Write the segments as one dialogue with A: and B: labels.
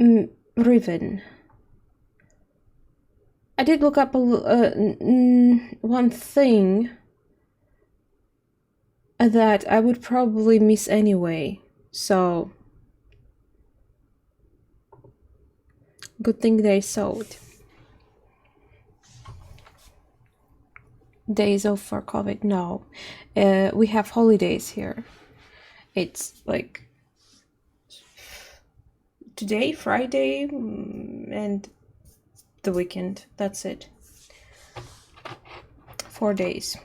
A: Riven. I did look up one thing that I would probably miss anyway, so good thing they sold. Days off for COVID? No. We have holidays here. It's like today, Friday, and the weekend. That's it. 4 days.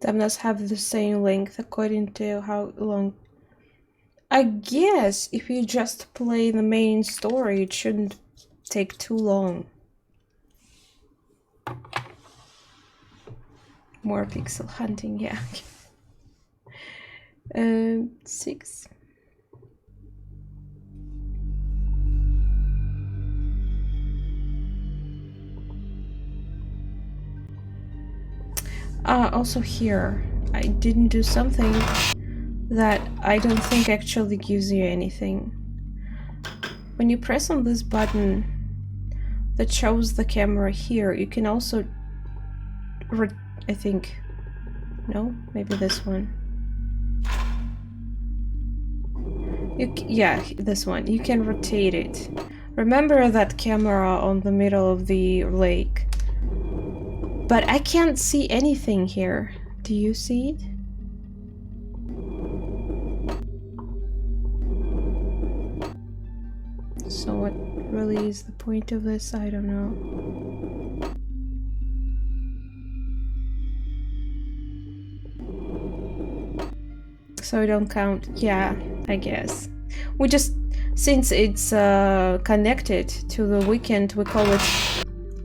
A: Them must have the same length according to how long. I guess if you just play the main story, it shouldn't take too long. More pixel hunting, yeah. 6. Also here, I didn't do something that I don't think actually gives you anything. When you press on this button that shows the camera here, you can also, I think, no, maybe this one. Yeah, this one. You can rotate it. Remember that camera on the middle of the lake? But I can't see anything here. Do you see it? So what really is the point of this? I don't know. So I don't count. Yeah, I guess. We just, since it's connected to the weekend, we call it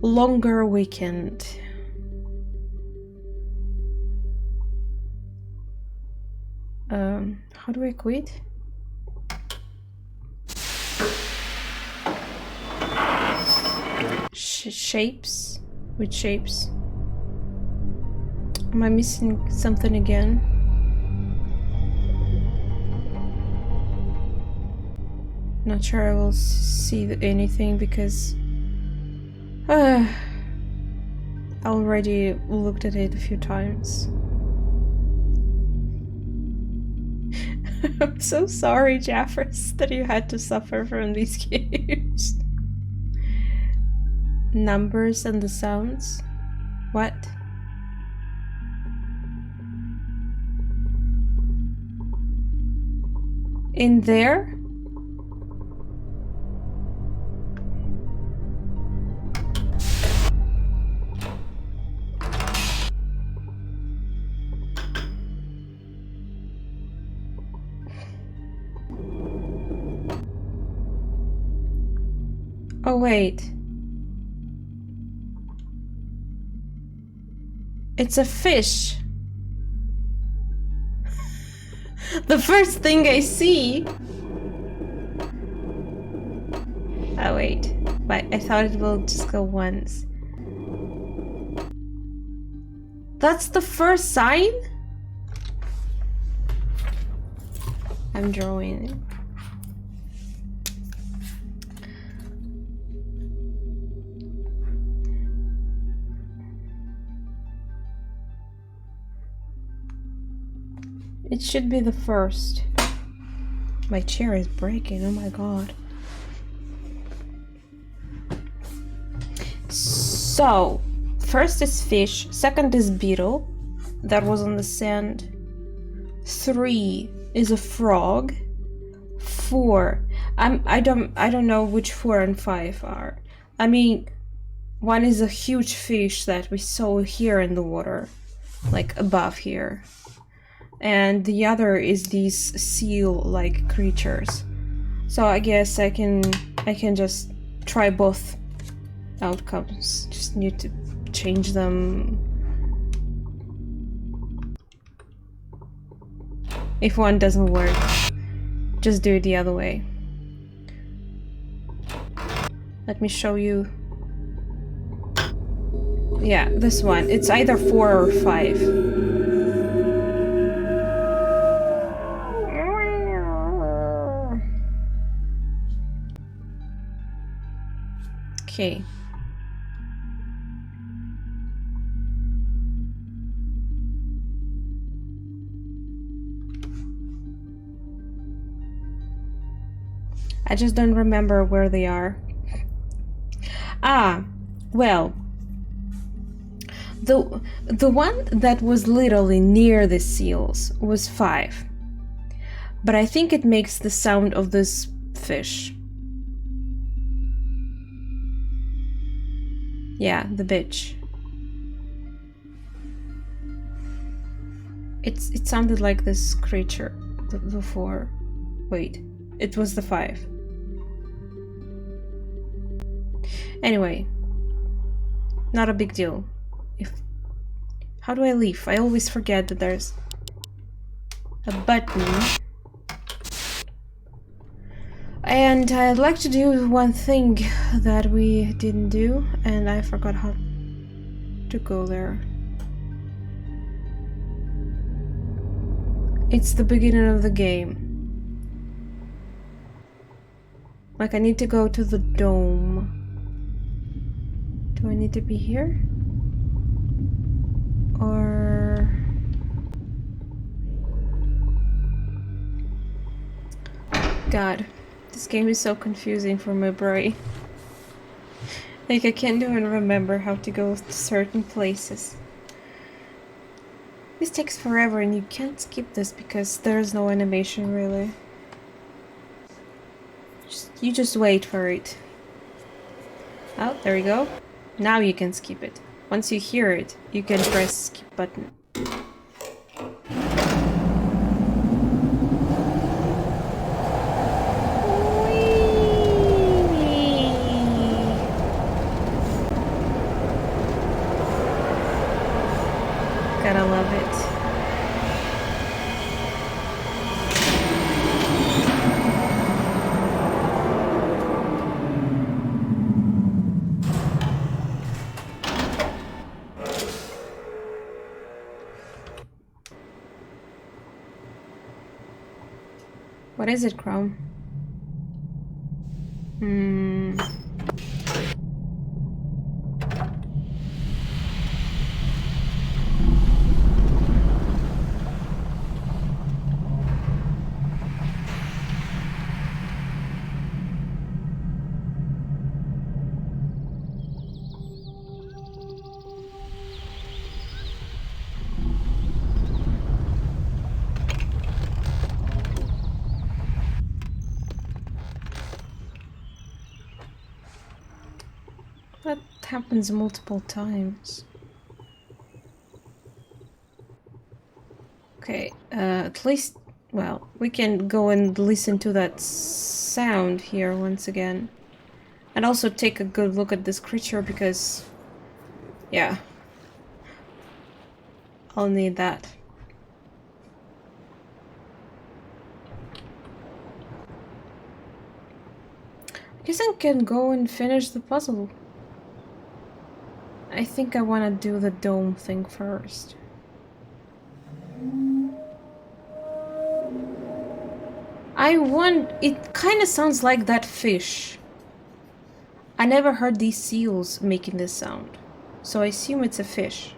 A: longer weekend. How do I quit? Shapes? Which shapes? Am I missing something again? Not sure I will see anything because I already looked at it a few times. I'm so sorry, Jaffers, that you had to suffer from these games. Numbers and the sounds? What? In there? Oh, wait. It's a fish. The first thing I see. Oh, wait. But I thought it will just go once. That's the first sign? I'm drawing it. It should be the first. My chair is breaking, oh my god. So, first is fish, second is beetle. That was on the sand. 3 is a frog. 4. I don't know which 4 and 5 are. I mean, one is a huge fish that we saw here in the water, like above here. And the other is these seal-like creatures. So I guess I can just try both outcomes. Just need to change them. If one doesn't work, just do it the other way. Let me show you. Yeah, this one. It's either 4 or 5. Okay. I just don't remember where they are. Ah, well, the one that was literally near the seals was 5. But I think it makes the sound of this fish. Yeah, the bitch. It sounded like this creature before. Wait, it was the 5. Anyway, not a big deal. How do I leave? I always forget that there's a button. And I'd like to do one thing that we didn't do, and I forgot how to go there. It's the beginning of the game. Like, I need to go to the dome. Do I need to be here? Or... God, this game is so confusing for my brain. Like, I can't even remember how to go to certain places. This takes forever and you can't skip this because there's no animation really. You just wait for it. Oh, there you go. Now you can skip it. Once you hear it, you can press skip button. Gotta love it. What is it, Chrome? That happens multiple times. Okay, at least, well, we can go and listen to that sound here once again. And also take a good look at this creature because, yeah, I'll need that. I guess I can go and finish the puzzle. I think I want to do the dome thing first. It kind of sounds like that fish. I never heard these seals making this sound, so I assume it's a fish.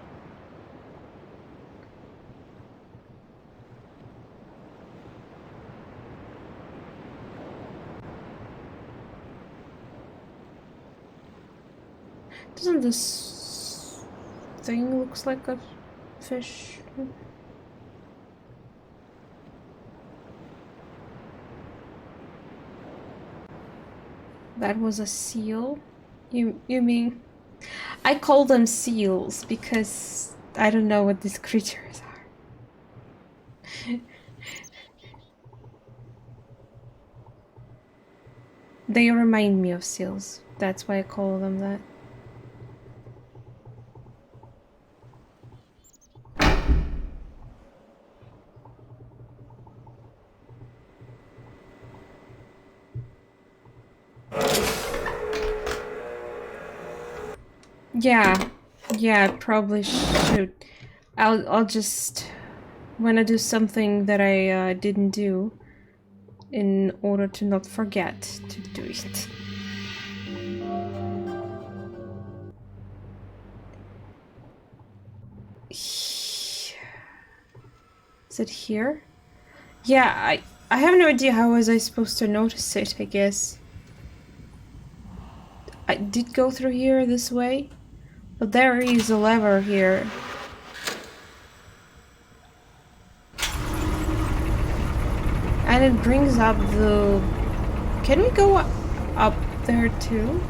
A: Doesn't this thing looks like a fish? That was a seal? You mean... I call them seals because I don't know what these creatures are. They remind me of seals. That's why I call them that. Yeah, Yeah, I probably should. I'll just wanna do something that I didn't do in order to not forget to do it. Is it here? Yeah, I have no idea how was I supposed to notice it, I guess. I did go through here this way, but there is a lever here. And it brings up the... Can we go up there too?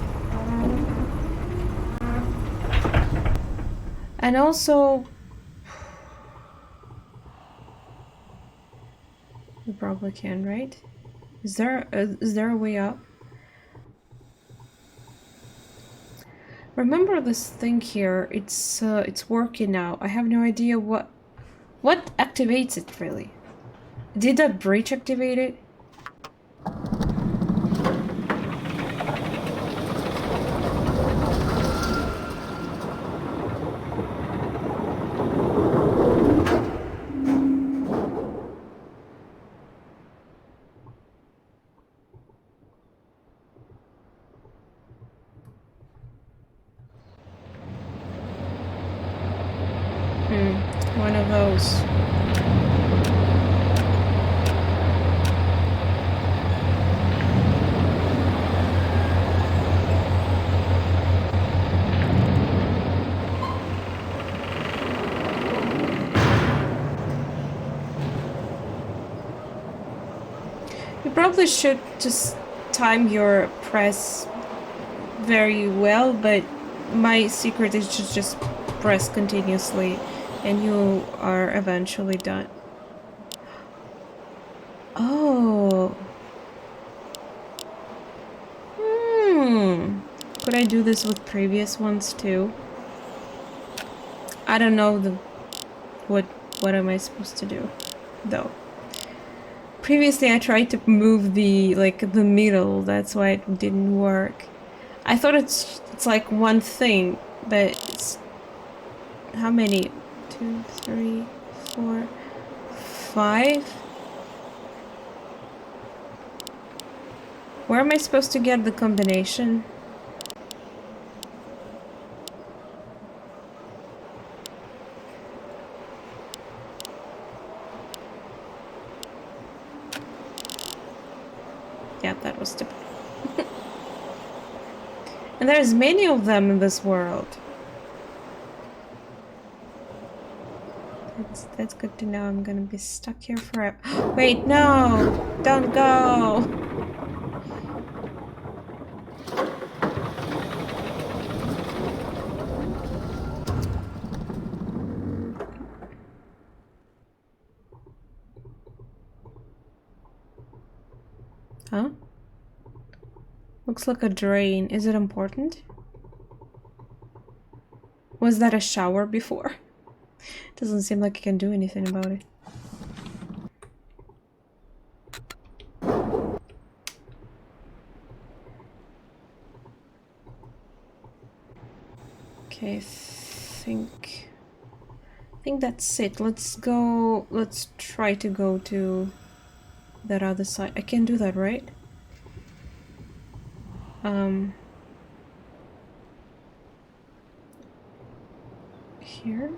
A: And also... We probably can, right? Is there a way up? Remember this thing here? It's working now. I have no idea what activates it really. Did that breach activate it? One of those. You probably should just time your press very well, but my secret is to just press continuously and you are eventually done. Oh. Could I do this with previous ones too? I don't know what am I supposed to do though. Previously I tried to move the middle, that's why it didn't work. I thought it's like one thing, but it's how many? 2, 3, 4, 5? Where am I supposed to get the combination? Yeah, that was stupid. And there's many of them in this world. That's good to know. I'm gonna be stuck here forever. Wait, no! Don't go! Huh? Looks like a drain. Is it important? Was that a shower before? Doesn't seem like I can do anything about it. Okay, I think that's it. Let's try to go to that other side. I can do that, right? Here?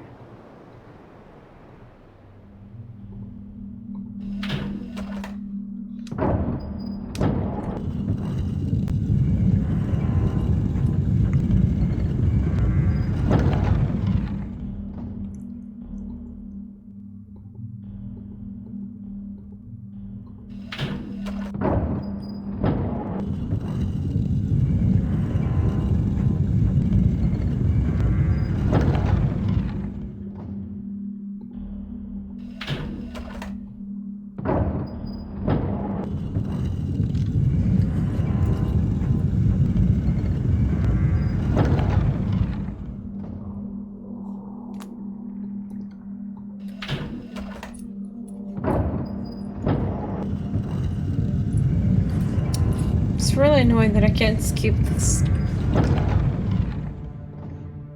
A: It's really annoying that I can't skip this.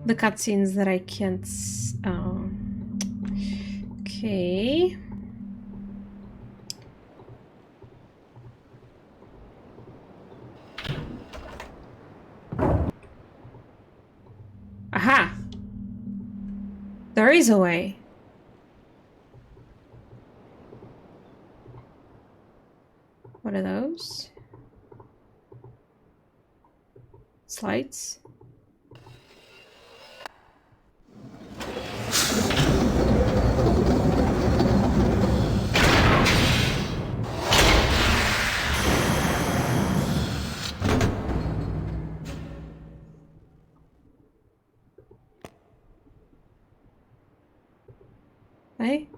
A: the cutscenes that I can't. Okay. Aha! There is a way. What are those? Slides? Hey?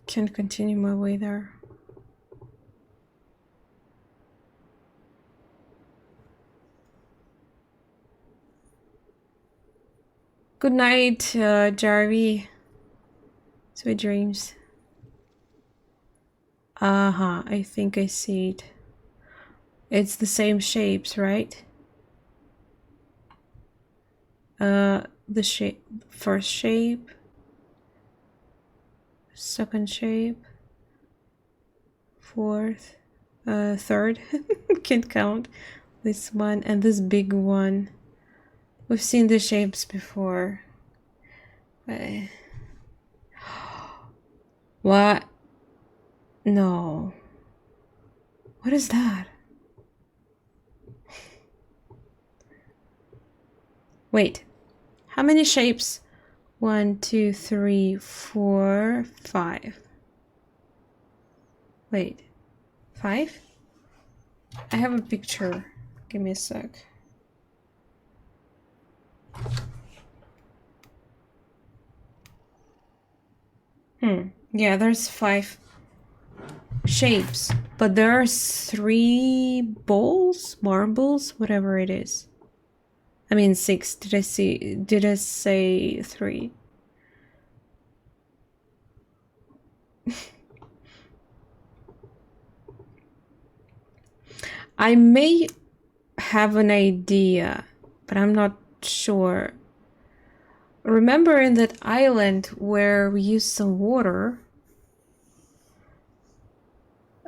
A: Can't continue my way there. Good night, Jarvie. Sweet dreams. Uh-huh, I think I see it. It's the same shapes, right? The shape, first shape, second shape, fourth, third, can't count. This one and this big one. We've seen the shapes before. What? No. What is that? Wait. How many shapes? 1, 2, 3, 4, 5. Wait. 5? I have a picture. Give me a sec. Yeah, there's 5 shapes, but there are 3 bowls, marbles, whatever it is. I mean 6. Did I say 3? I may have an idea, but I'm not sure. Remember in that island where we used some water,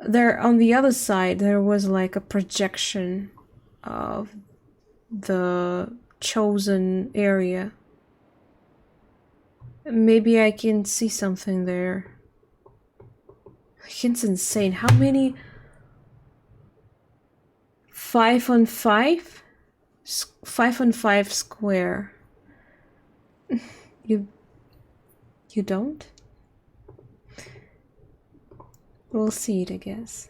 A: there on the other side there was like a projection of the chosen area. Maybe I can see something there. It's insane. How many? 5 on 5? 5 on 5 square. You don't? We'll see it, I guess.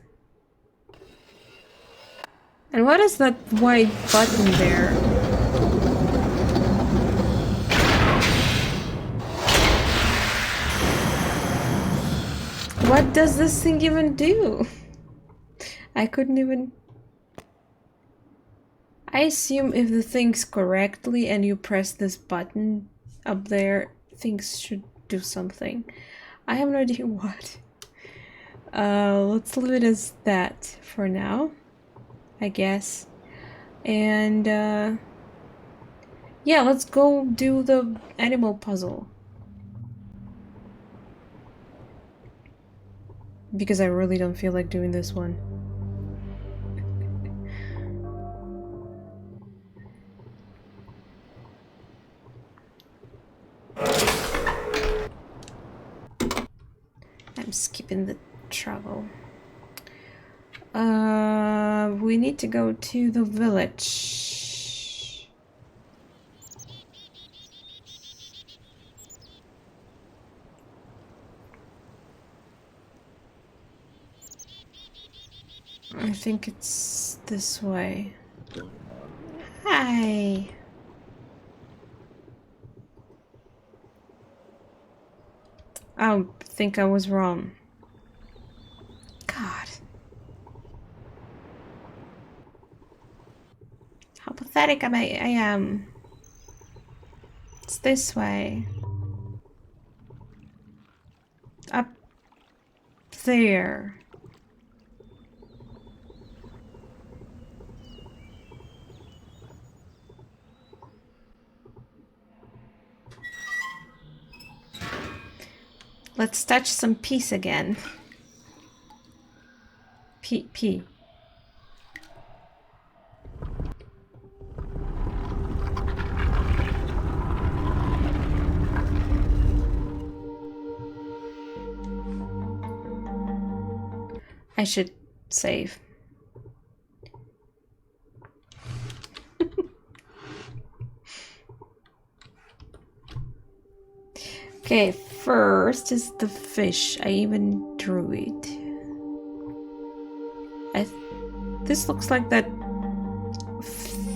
A: And what is that white button there? What does this thing even do? I couldn't even... I assume if the thing's correctly and you press this button up there, things should do something. I have no idea what. Let's leave it as that for now, I guess. And yeah, let's go do the animal puzzle. Because I really don't feel like doing this one. I'm skipping the travel. We need to go to the village. I think it's this way. Hi. I think I was wrong. God. How pathetic I am. It's this way. Up there. Let's touch some peace again. P. I should save. Okay, first is the fish. I even drew it. This looks like that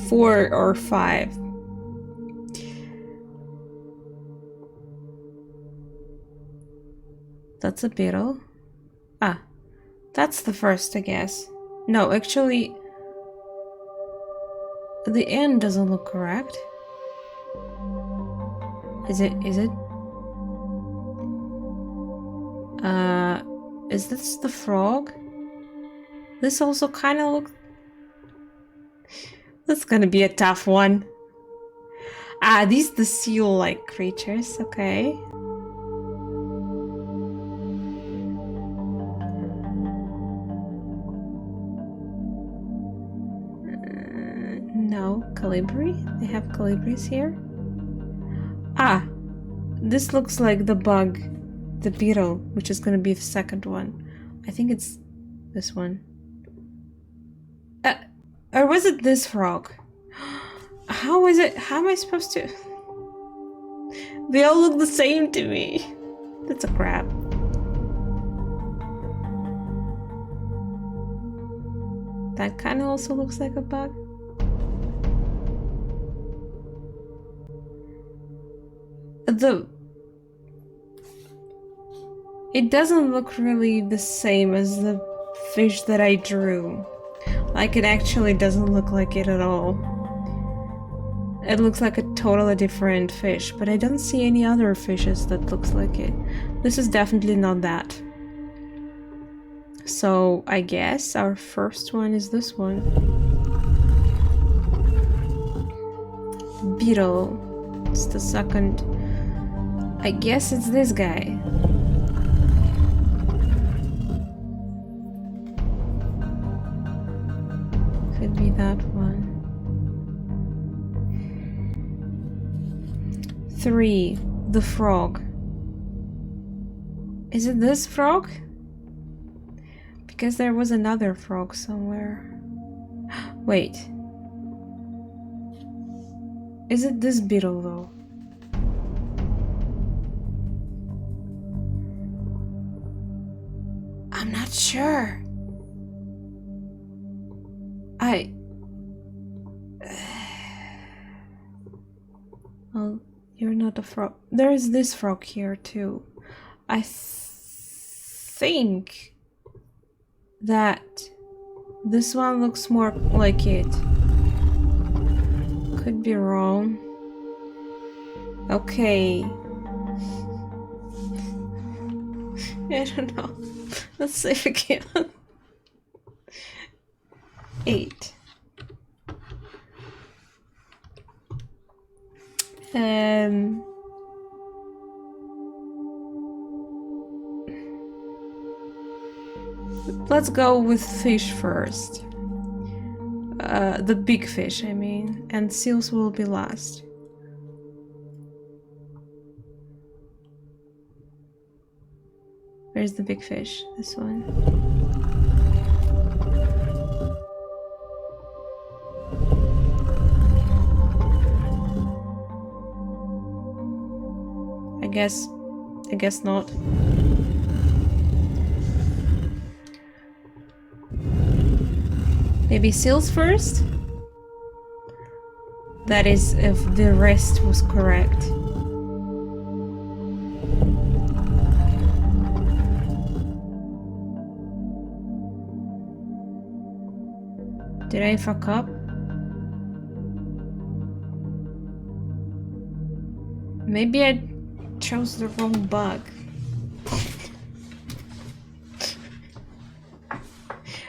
A: 4 or 5. That's a beetle. Ah, that's the first, I guess. No, actually, the end doesn't look correct. Is it? Is this the frog? This also kind of looks... That's gonna be a tough one. Ah, these the seal-like creatures, okay. No, colibri? They have colibris here? Ah, this looks like the bug, the beetle, which is gonna be the second one. I think it's this one. Or was it this frog? How is it? How am I supposed to? They all look the same to me. That's a crab. That kind of also looks like a bug. It doesn't look really the same as the fish that I drew. Like, it actually doesn't look like it at all. It looks like a totally different fish, but I don't see any other fishes that looks like it. This is definitely not that. So, I guess our first one is this one. Beetle. It's the second. I guess it's this guy. Could be that one. 3. The frog. Is it this frog? Because there was another frog somewhere. Wait. Is it this beetle though? I'm not sure. Well, you're not a frog. There is this frog here too. I think that this one looks more like it. Could be wrong. Okay. I don't know. Let's save again. 8. Let's go with fish first. The big fish, I mean, and seals will be last. Where's the big fish? This one. I guess not. Maybe seals first? That is, if the rest was correct. Did I fuck up? Maybe I chose the wrong bug.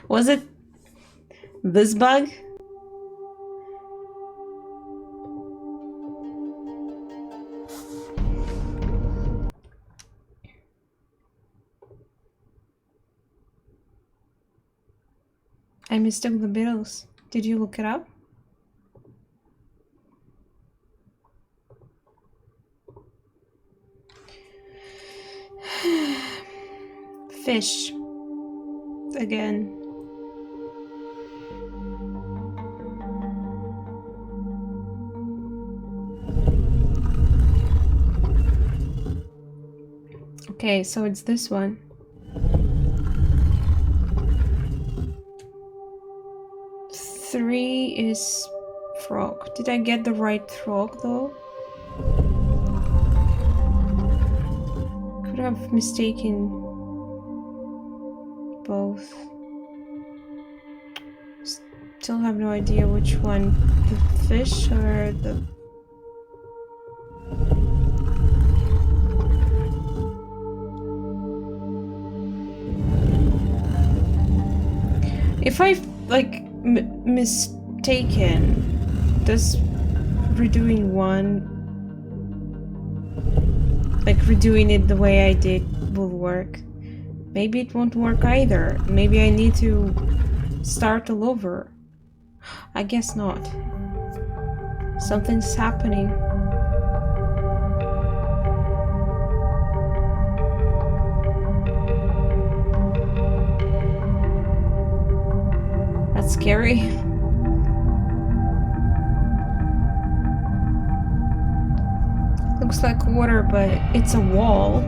A: Was it this bug? I mistook the Beatles. Did you look it up? Fish. Again. Okay, so it's this one. Three is frog. Did I get the right frog though? Could have mistaken both. Still have no idea which one. The fish or the... If I like mistaken, does redoing one, like redoing it the way I did, will work? Maybe it won't work either. Maybe I need to start all over. I guess not. Something's happening. That's scary. Looks like water, but it's a wall.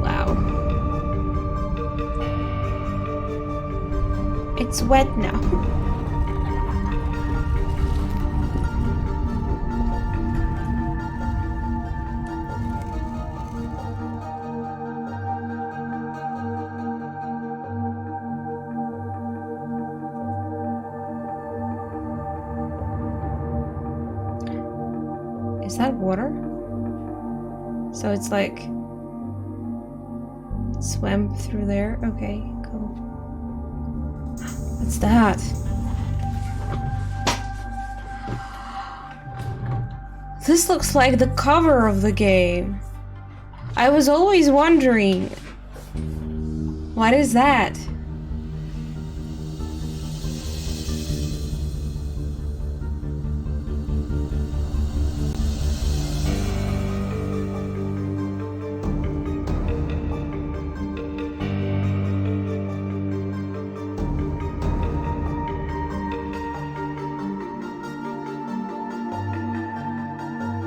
A: Wow. It's wet now. Is that water? So it's like swam through there? Okay, cool. What's that? This looks like the cover of the game. I was always wondering, what is that?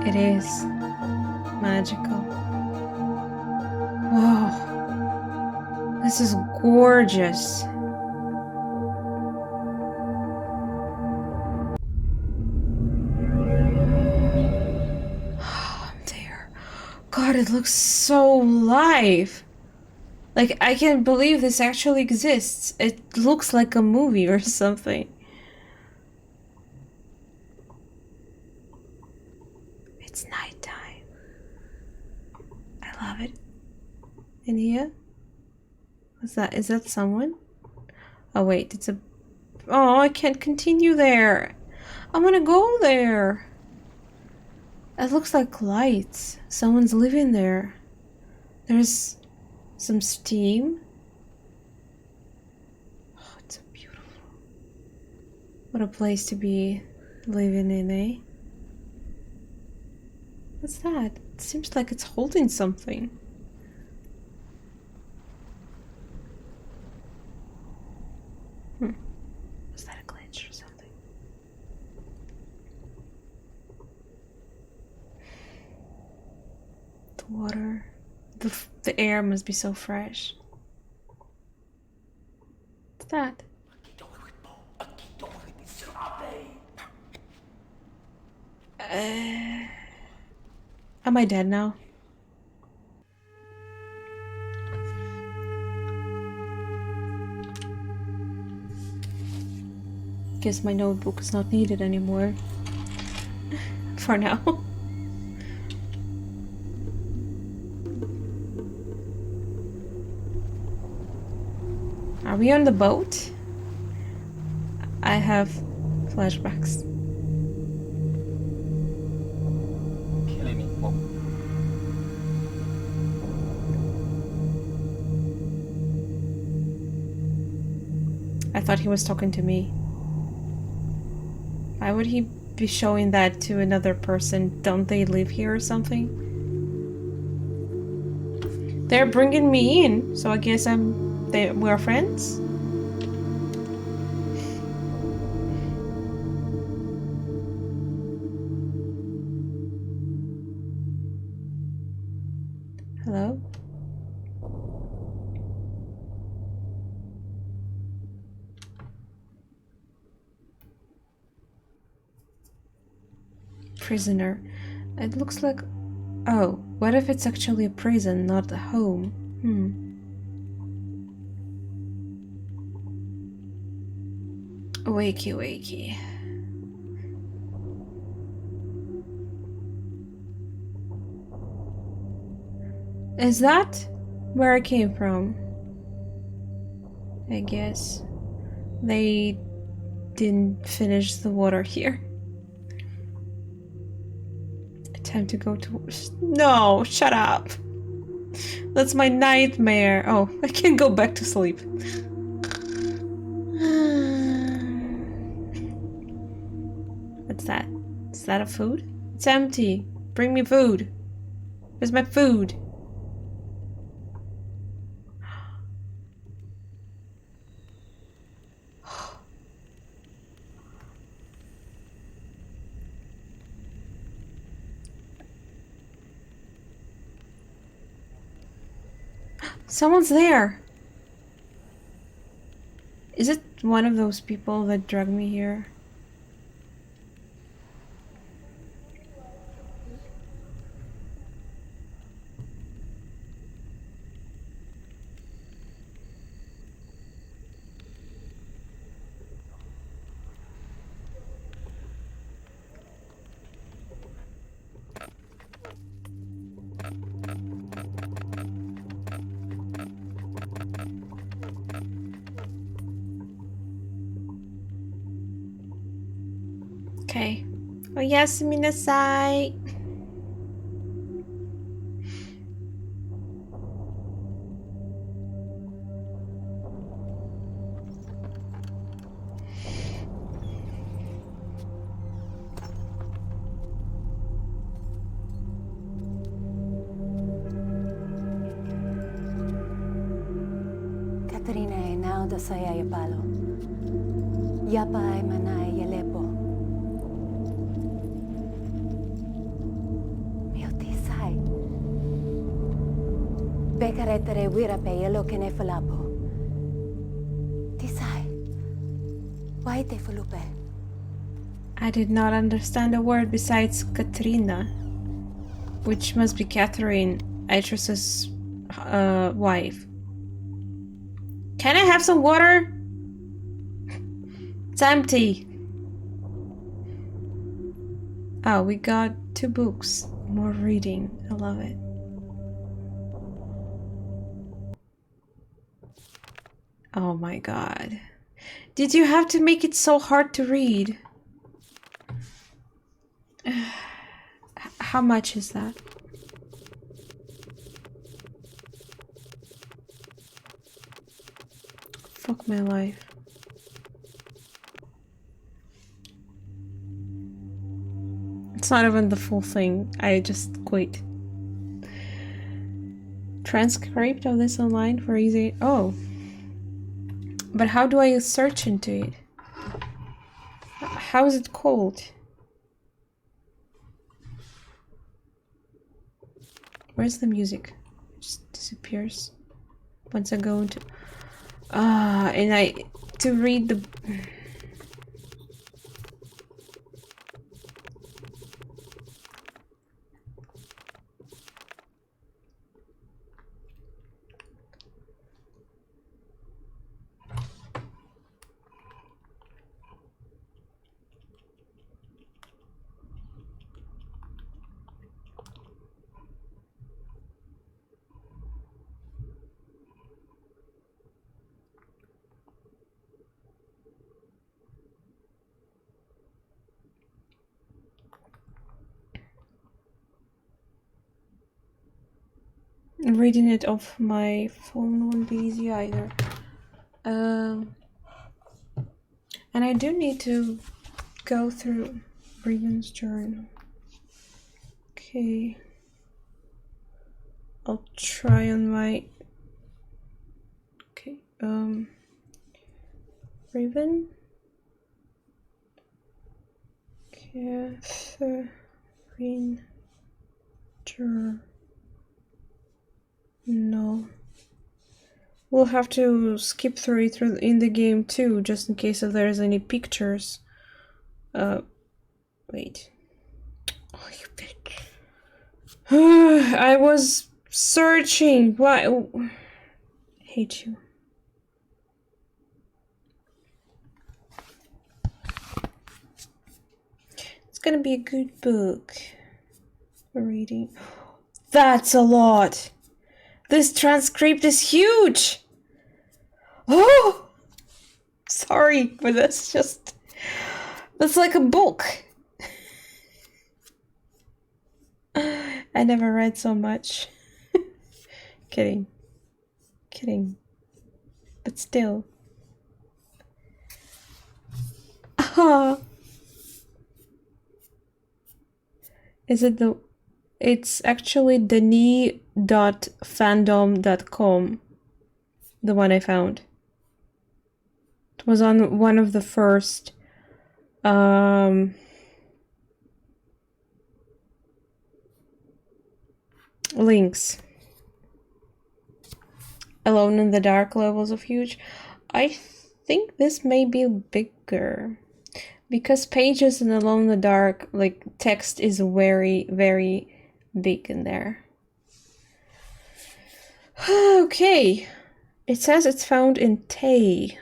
A: It is magical. Whoa. This is gorgeous. Oh, I'm there. God, it looks so live. Like, I can't believe this actually exists. It looks like a movie or something. It's nighttime. I love it. In here? What's that? Is that someone? Oh wait, it's a... Oh, I can't continue there. I want to go there. It looks like lights. Someone's living there. There's some steam. Oh, it's so beautiful. What a place to be living in, eh? What's that? It seems like it's holding something. Was that a glitch or something? The water, the air must be so fresh. What's that? Am I dead now? guess my notebook is not needed anymore. For now. Are we on the boat? I have flashbacks.
B: Killing me. Whoa.
A: I thought he was talking to me. Why would he be showing that to another person? Don't they live here or something? They're bringing me in, so I guess we're friends? Hello? Prisoner. It looks like... Oh, what if it's actually a prison, not a home? Wakey, wakey. Is that where I came from? I guess. They didn't finish the water here. Time to go to... No, shut up. That's my nightmare. Oh, I can go back to sleep. What's that? Is that a food? It's empty. Bring me food. Where's my food? Someone's there. Is it one of those people that dragged me here? Okay. Oyasumi nasai.
C: Katrina now da saya palo. Yapa ay manay yalepo. Mio tisay. Bekaretere wira pe yelo kene falapo. Tisay. Why te fulupe?
A: I did not understand a word besides Katrina, which must be Catherine, Idris's wife. Can I have some water? It's empty. Oh, we got 2 books. More reading. I love it. Oh my god. Did you have to make it so hard to read? How much is that? Fuck my life. It's not even the full thing. I just quit. Transcript of this online for easy. Oh. But how do I search into it? How is it called? Where's the music? It just disappears once I go into... and to read the... reading it off my phone won't be easy either. And I do need to go through Riven's journal. Okay. I'll try on my... Okay, Riven? Catherine journal. We'll have to skip through it in the game too, just in case if there's any pictures. Wait. Oh, you bitch. I was searching. Why? Oh. I hate you. It's gonna be a good book. Reading. That's a lot. This transcript is huge. Oh, sorry, but that's like a book. I never read so much. Kidding. But still. Is it the... It's actually denis.fandom.com, the one I found. It was on one of the first links. Alone in the Dark levels of huge. I think this may be bigger. Because pages in Alone in the Dark, like, text is very, very big in there. Okay. It says it's found in Tay.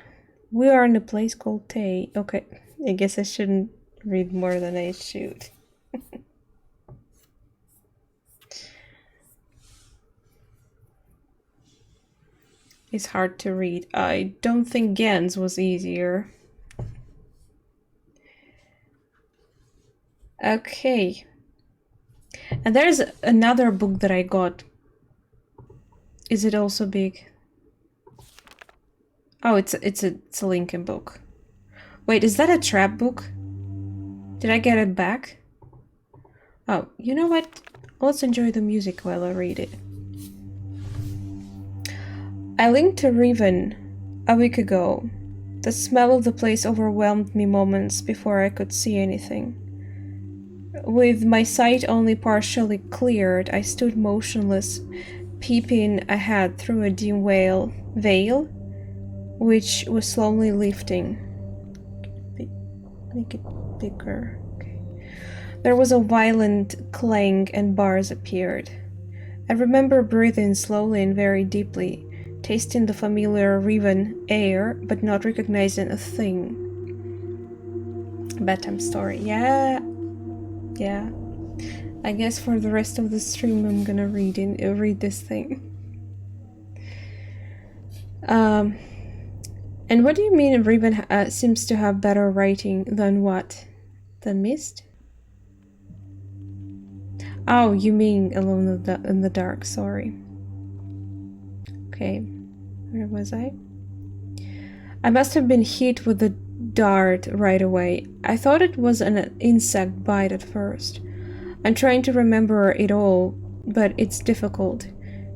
A: We are in a place called Tay. Okay. I guess I shouldn't read more than I should. It's hard to read. I don't think Gens was easier. Okay. And there's another book that I got. Is it also big? Oh, it's a Lincoln book. Wait, is that a trap book? Did I get it back? Oh, you know what? Let's enjoy the music while I read it. I linked to Riven a week ago. The smell of the place overwhelmed me moments before I could see anything. With my sight only partially cleared, I stood motionless, peeping ahead through a dim veil, which was slowly lifting. Make it bigger. Okay. There was a violent clang and bars appeared. I remember breathing slowly and very deeply, tasting the familiar Riven air, but not recognizing a thing. Bedtime story. Yeah. I guess for the rest of the stream I'm gonna read this thing. And what do you mean Riven seems to have better writing than what? Than Myst? Oh, you mean Alone in the Dark, sorry. Okay, where was I? I must have been hit with the dart right away. I thought it was an insect bite at first. I'm trying to remember it all, but it's difficult.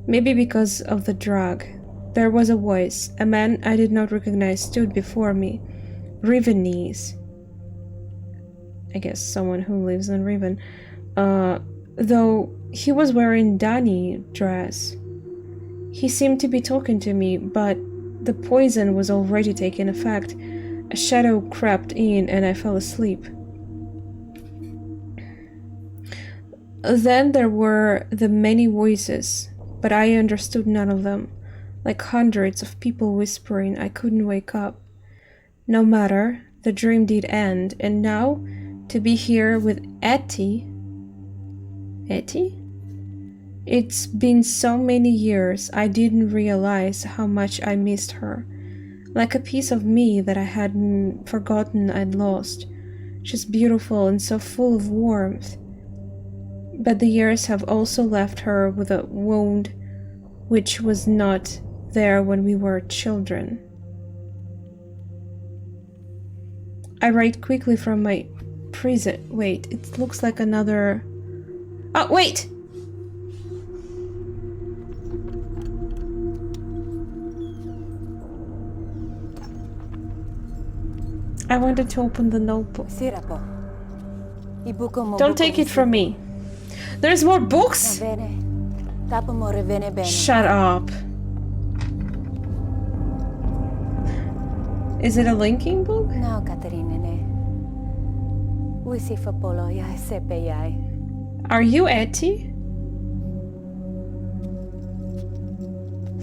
A: Maybe because of the drug. There was a voice. A man I did not recognize stood before me. Rivenese. I guess someone who lives in Riven. Though he was wearing Dani dress. He seemed to be talking to me, but the poison was already taking effect. A shadow crept in and I fell asleep. Then there were the many voices, but I understood none of them. Like hundreds of people whispering, I couldn't wake up. No matter, the dream did end, and now, to be here with Etty? It's been so many years, I didn't realize how much I missed her. Like a piece of me that I had forgotten I'd lost. She's beautiful and so full of warmth. But the years have also left her with a wound which was not there when we were children. I write quickly from my prison. Wait, it looks like another... Oh, wait! I wanted to open the notebook.
C: Sira po. Ibuko mo
A: Don't
C: buko
A: take it
C: isi.
A: from me. There's more books?
C: Navene. Tapo mo revene bene.
A: Shut up. Is it a linking book?
C: Now, Katerine. Wisi fa polo ya sepe yai.
A: Are you Etty?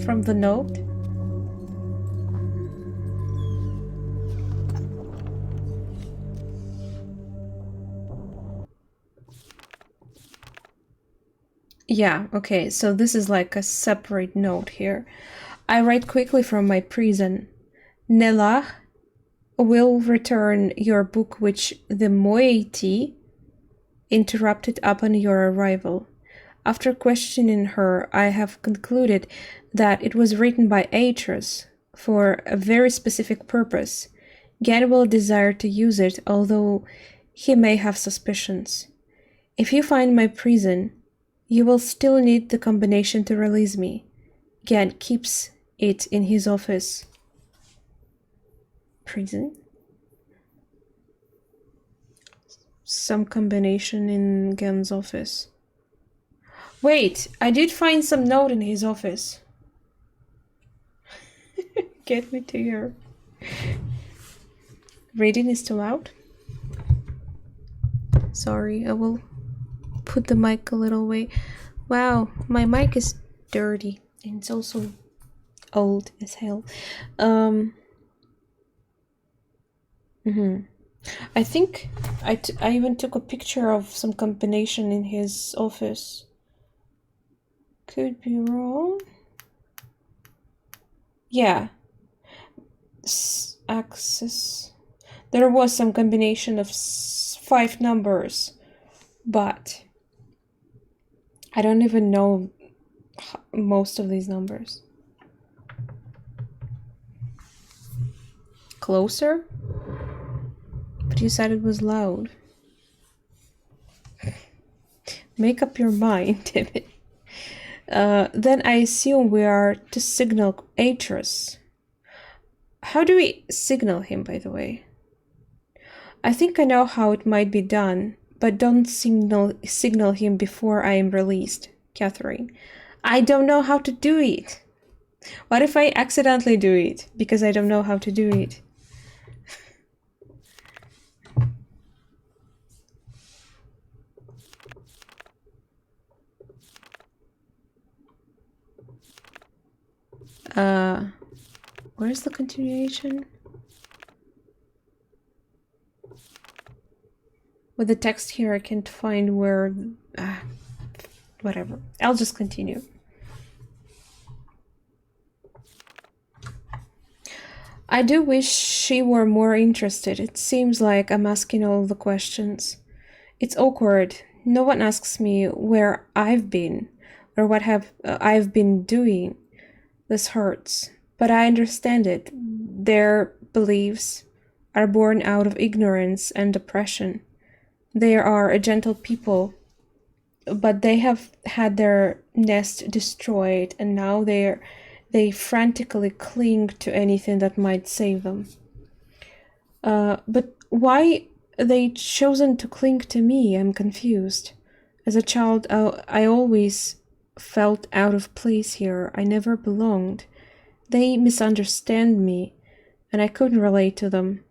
A: From the note? Yeah, okay, so this is like a separate note here. I write quickly from my prison. Nella will return your book which the moiety interrupted upon your arrival. After questioning her, I have concluded that it was written by Atreus for a very specific purpose. Gan will desire to use it, although he may have suspicions. If you find my prison, you will still need the combination to release me. Gan keeps it in his office. Prison? Some combination in Gan's office. Wait, I did find some note in his office. Get me to your... Reading is too loud? Sorry, I will put the mic a little away. Wow, my mic is dirty and it's also old as hell. I think I even took a picture of some combination in his office. Could be wrong. Yeah. Access. There was some combination of 5 numbers, but I don't even know most of these numbers. Closer? But you said it was loud. Make up your mind, damn it. Then I assume we are to signal Atreus. How do we signal him, by the way? I think I know how it might be done, but don't signal him before I am released, Catherine. I don't know how to do it. What if I accidentally do it because I don't know how to do it? Where's the continuation? With the text here, I can't find where... whatever. I'll just continue. I do wish she were more interested. It seems like I'm asking all the questions. It's awkward. No one asks me where I've been or what I've been doing. This hurts, but I understand it. Their beliefs are born out of ignorance and oppression. They are a gentle people, but they have had their nest destroyed, and now they frantically cling to anything that might save them. But why they chosen to cling to me? I'm confused. As a child, I always felt out of place here. I never belonged. They misunderstand me, and I couldn't relate to them.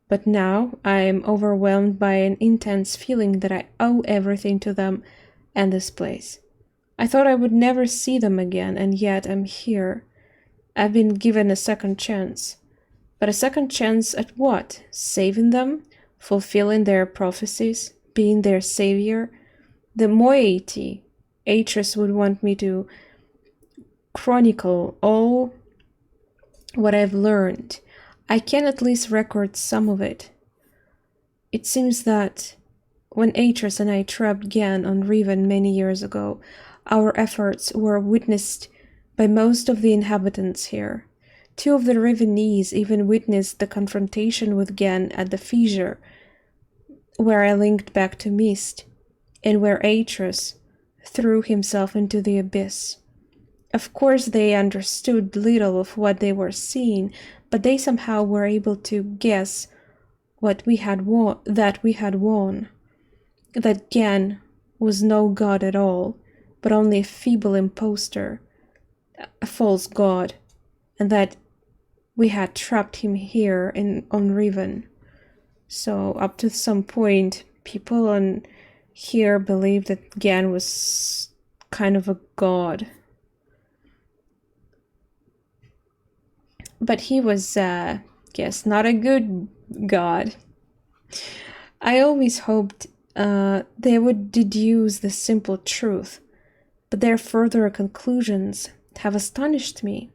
A: But now I am overwhelmed by an intense feeling that I owe everything to them and this place. I thought I would never see them again, and yet I'm here. I've been given a second chance. But a second chance at what? Saving them? Fulfilling their prophecies? Being their savior? The moiety. Atreus would want me to chronicle all what I've learned. I can at least record some of it. It seems that when Atreus and I trapped Gan on Riven many years ago, our efforts were witnessed by most of the inhabitants here. 2 of the Rivenese even witnessed the confrontation with Gen at the fissure, where I linked back to Myst, and where Atreus threw himself into the abyss. Of course, they understood little of what they were seeing, but they somehow were able to guess that we had won, that Gen was no god at all, but only a feeble impostor, a false god, and that we had trapped him here on Riven. So up to some point, people on here believed that Gen was kind of a god. But he was, yes, not a good god. I always hoped they would deduce the simple truth, but their further conclusions have astonished me.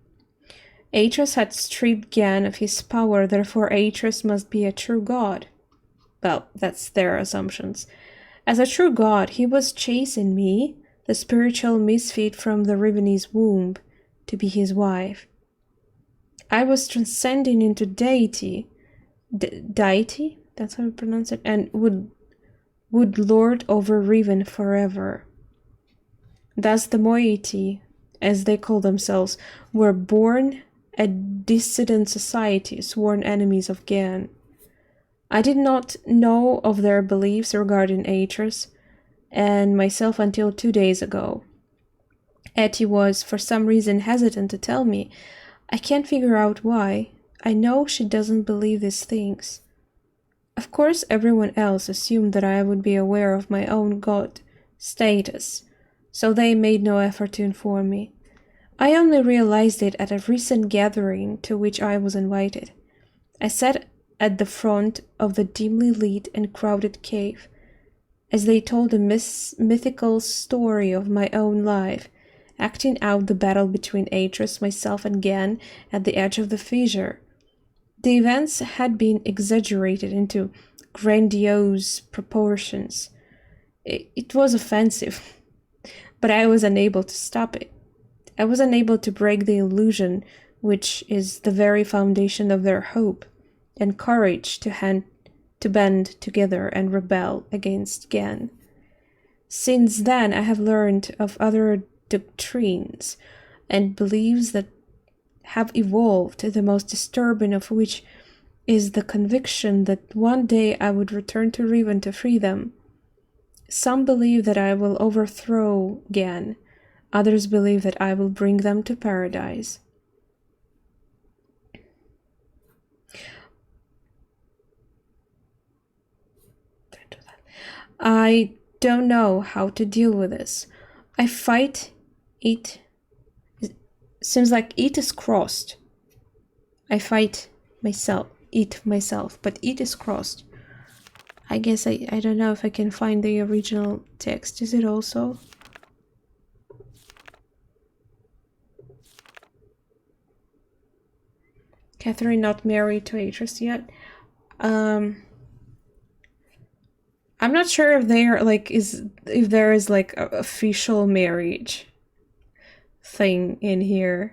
A: Atreus had stripped Gen of his power, therefore Atreus must be a true god. Well, that's their assumptions. As a true god, he was chasing me, the spiritual misfit from the Rivenese womb, to be his wife. I was transcending into deity, deity? That's how you pronounce it, and would lord over Riven forever. Thus the moiety, as they call themselves, were born a dissident society, sworn enemies of Gen. I did not know of their beliefs regarding Atreus and myself until 2 days ago. Etty was, for some reason, hesitant to tell me. I can't figure out why. I know she doesn't believe these things. Of course, everyone else assumed that I would be aware of my own god status, so they made no effort to inform me. I only realized it at a recent gathering to which I was invited. I sat at the front of the dimly lit and crowded cave, as they told a mythical story of my own life, acting out the battle between Atreus, myself, and Gen at the edge of the fissure. The events had been exaggerated into grandiose proportions. It was offensive, but I was unable to stop it. I was unable to break the illusion, which is the very foundation of their hope and courage to band together and rebel against Gen. Since then, I have learned of other doctrines and beliefs that have evolved, the most disturbing of which is the conviction that one day I would return to Riven to free them. Some believe that I will overthrow Gen, others believe that I will bring them to paradise. I don't know how to deal with this. I fight it. Seems like it is crossed. I fight myself, but it is crossed. I guess I don't know if I can find the original text. Is it also? Catherine not married to Atreus yet. I'm not sure if there is like a official marriage thing in here.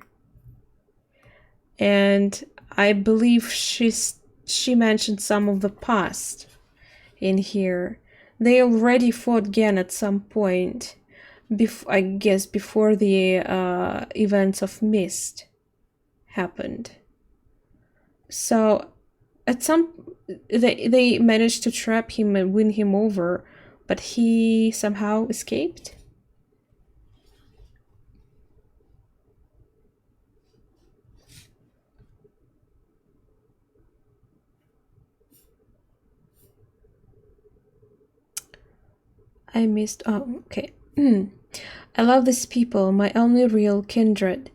A: And I believe she mentioned some of the past in here. They already fought Gen at some point, I guess before the events of Myst happened. So at they managed to trap him and win him over, but he somehow escaped. I missed. Oh, okay. I love these people, my only real kindred,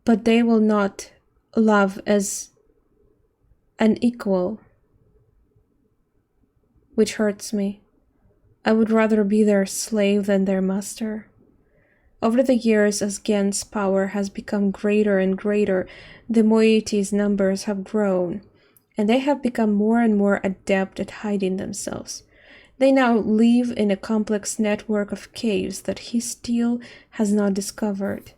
A: but they will not love as an equal, which hurts me. I would rather be their slave than their master. Over the years, as Gen's power has become greater and greater, the moiety's numbers have grown, and they have become more and more adept at hiding themselves. They now live in a complex network of caves that he still has not discovered.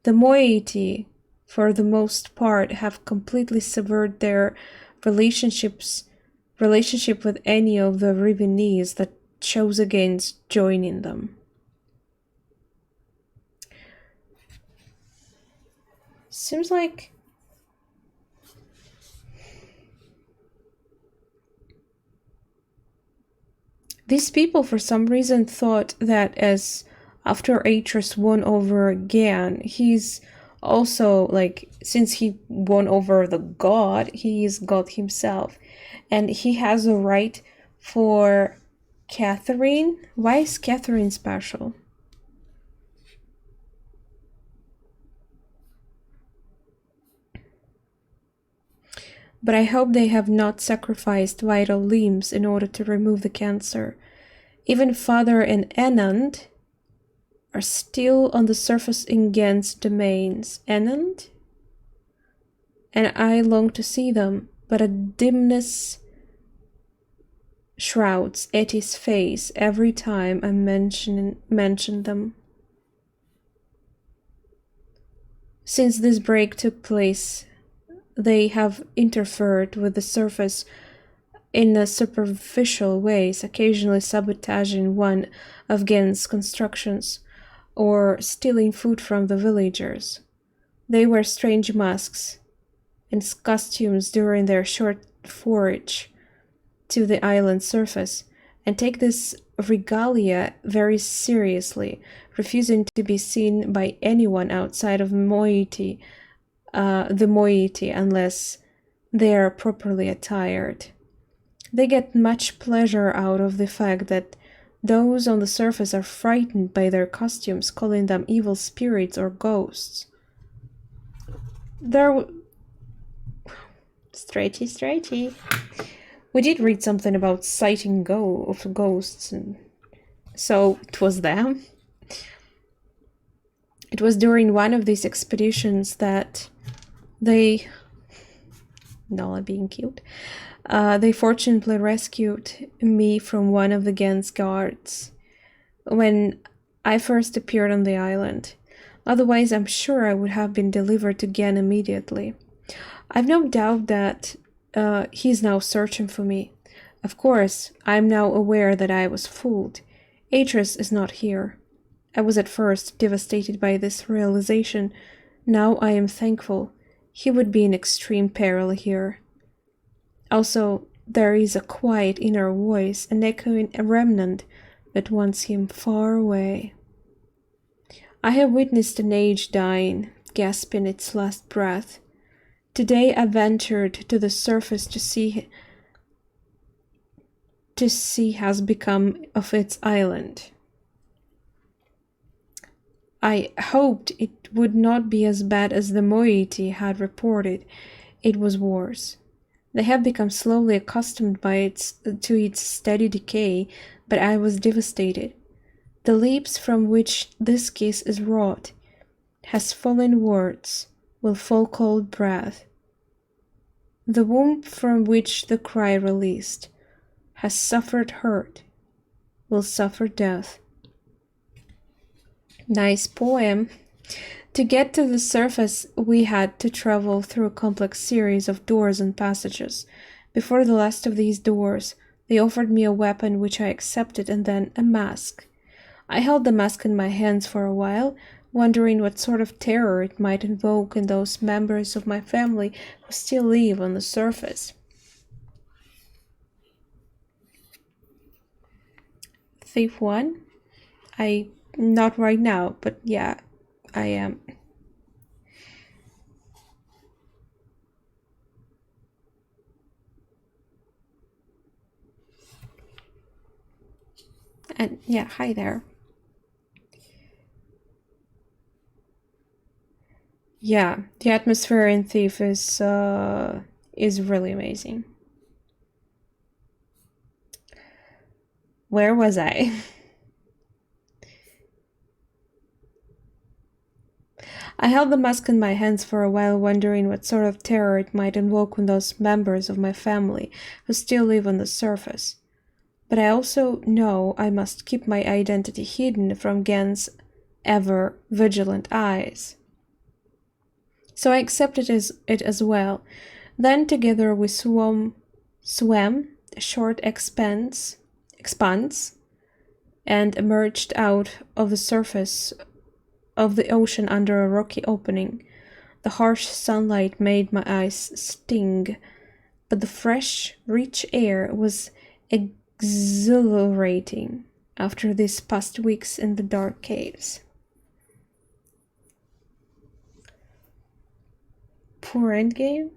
A: The moiety, for the most part, have completely severed their relationship with any of the Rivenese that chose against joining them. Seems like these people for some reason thought that as after Atreus won over Gan, he's also like, since he won over the god, he is God himself. And he has a right for Catherine. Why is Catherine special? But I hope they have not sacrificed vital limbs in order to remove the cancer. Even Father and Anand are still on the surface in Gan's domains. Anand? And I long to see them, but a dimness shrouds Etty's face every time I mention them. Since this break took place, they have interfered with the surface in a superficial ways, occasionally sabotaging one of Gen's constructions or stealing food from the villagers. They wear strange masks and costumes during their short forage to the island surface and take this regalia very seriously, refusing to be seen by anyone outside of the moiety unless they are properly attired. They get much pleasure out of the fact that those on the surface are frightened by their costumes, calling them evil spirits or ghosts. Straighty. We did read something about sighting of ghosts, and so it was them. It was during one of these expeditions that they, Nala being cute, they fortunately rescued me from one of the Gens guards when I first appeared on the island. Otherwise, I'm sure I would have been delivered to Gen immediately. I've no doubt that he's now searching for me. Of course, I'm now aware that I was fooled. Atreus is not here. I was at first devastated by this realization. Now I am thankful. He would be in extreme peril here. Also, there is a quiet inner voice, an echoing remnant that wants him far away. I have witnessed an age dying, gasping its last breath. Today I ventured to the surface to see has become of its island. I hoped it would not be as bad as the moiety had reported. It was worse. They have become slowly accustomed to its steady decay, but I was devastated. The lips from which this kiss is wrought has fallen words, will fall cold breath. The womb from which the cry released has suffered hurt, will suffer death. Nice poem. To get to the surface, we had to travel through a complex series of doors and passages. Before the last of these doors, they offered me a weapon which I accepted, and then a mask. I held the mask in my hands for a while, wondering what sort of terror it might invoke in those members of my family who still live on the surface. Thief 1? Not right now, but yeah, I am. And yeah, hi there. Yeah, the atmosphere in Thief is really amazing. Where was I? I held the mask in my hands for a while, wondering what sort of terror it might invoke in those members of my family who still live on the surface. But I also know I must keep my identity hidden from Gen's ever-vigilant eyes. So I accepted it as well. Then together we swam a short expanse, and emerged out of the surface of the ocean under a rocky opening. The harsh sunlight made my eyes sting, but the fresh, rich air was exhilarating after these past weeks in the dark caves. Poor endgame?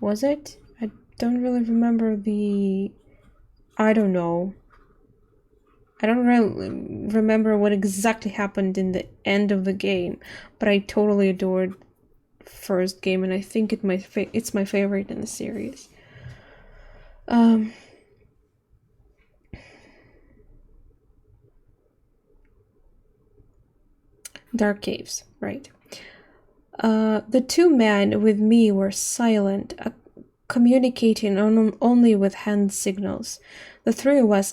A: Was it? I don't really remember I don't know. I don't really remember what exactly happened in the end of the game, but I totally adored first game, and I think it's my favorite in the series. Dark caves, right. The two men with me were silent, communicating only with hand signals. The three of us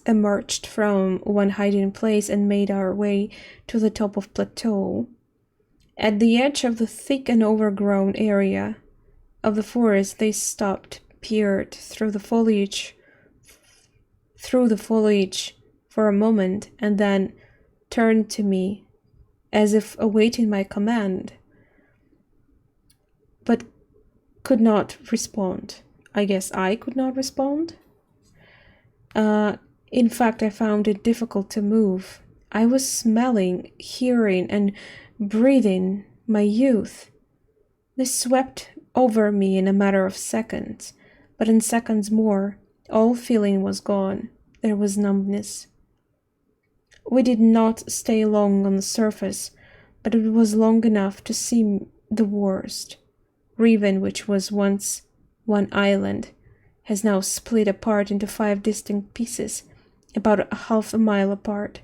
A: emerged from one hiding place and made our way to the top of plateau. At the edge of the thick and overgrown area of the forest, they stopped, peered through the foliage for a moment, and then turned to me as if awaiting my command, but could not respond. I guess I could not respond. In fact, I found it difficult to move. I was smelling, hearing, and breathing my youth. This swept over me in a matter of seconds, but in seconds more, all feeling was gone. There was numbness. We did not stay long on the surface, but it was long enough to see the worst. Riven, which was once one island, has now split apart into 5 distinct pieces, about half a mile apart.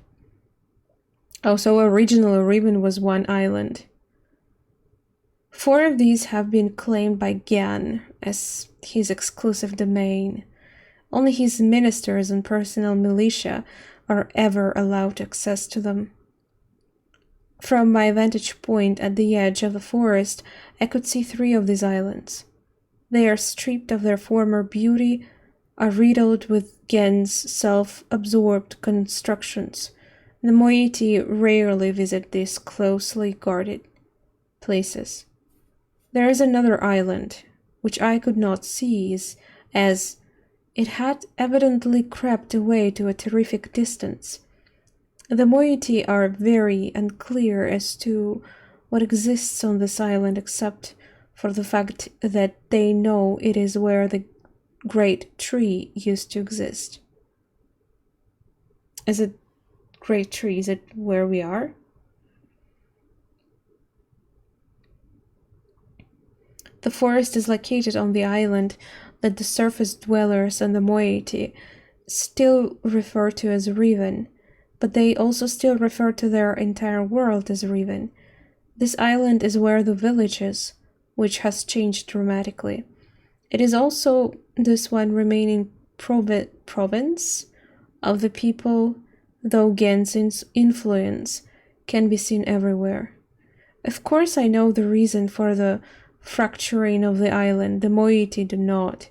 A: Also, originally Riven was one island. 4 of these have been claimed by Gan as his exclusive domain. Only his ministers and personal militia are ever allowed access to them. From my vantage point at the edge of the forest, I could see 3 of these islands. They are stripped of their former beauty, are riddled with Gen's self-absorbed constructions. The moiety rarely visit these closely guarded places. There is another island, which I could not seize, as it had evidently crept away to a terrific distance. The moiety are very unclear as to what exists on this island, except for the fact that they know it is where the great tree used to exist. Is it great tree? Is it where we are? The forest is located on the island that the surface dwellers and the moiety still refer to as Riven, but they also still refer to their entire world as Riven. This island is where the village is, which has changed dramatically. It is also this one remaining province of the people, though Gen's influence can be seen everywhere. Of course, I know the reason for the fracturing of the island. The moiety do not.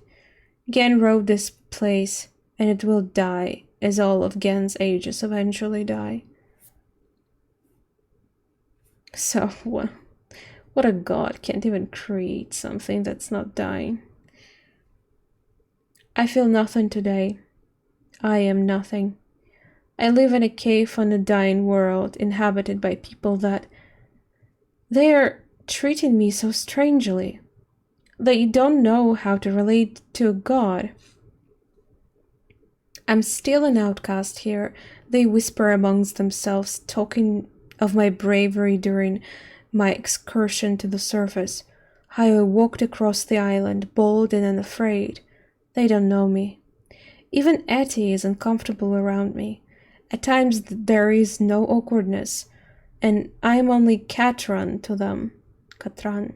A: Gen wrote this place, and it will die, as all of Gen's ages eventually die. So, what a god can't even create something that's not dying. I feel nothing today. I am nothing. I live in a cave on a dying world, inhabited by people that they are treating me so strangely. They don't know how to relate to a god. I'm still an outcast here. They whisper amongst themselves, talking of my bravery during my excursion to the surface, how I walked across the island, bold and unafraid. They don't know me. Even Etty is uncomfortable around me. At times there is no awkwardness, and I am only Katran to them. Katran.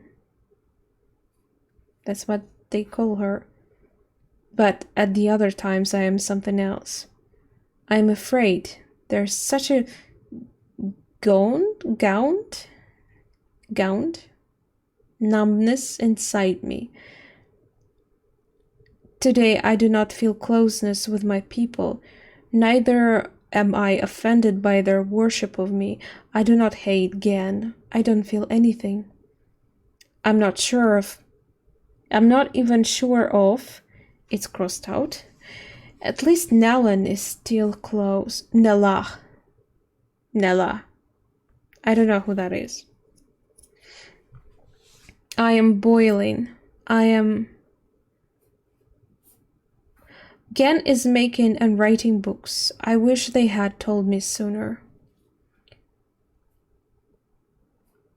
A: That's what they call her. But at the other times I am something else. I am afraid. There's such a gaunt Gaunt. Numbness inside me. Today I do not feel closeness with my people, neither am I offended by their worship of me. I do not hate Gan. I don't feel anything. I'm not even sure of, it's crossed out. At least Nellen is still close. Nella. I don't know who that is. I am boiling. Gen is making and writing books. I wish they had told me sooner.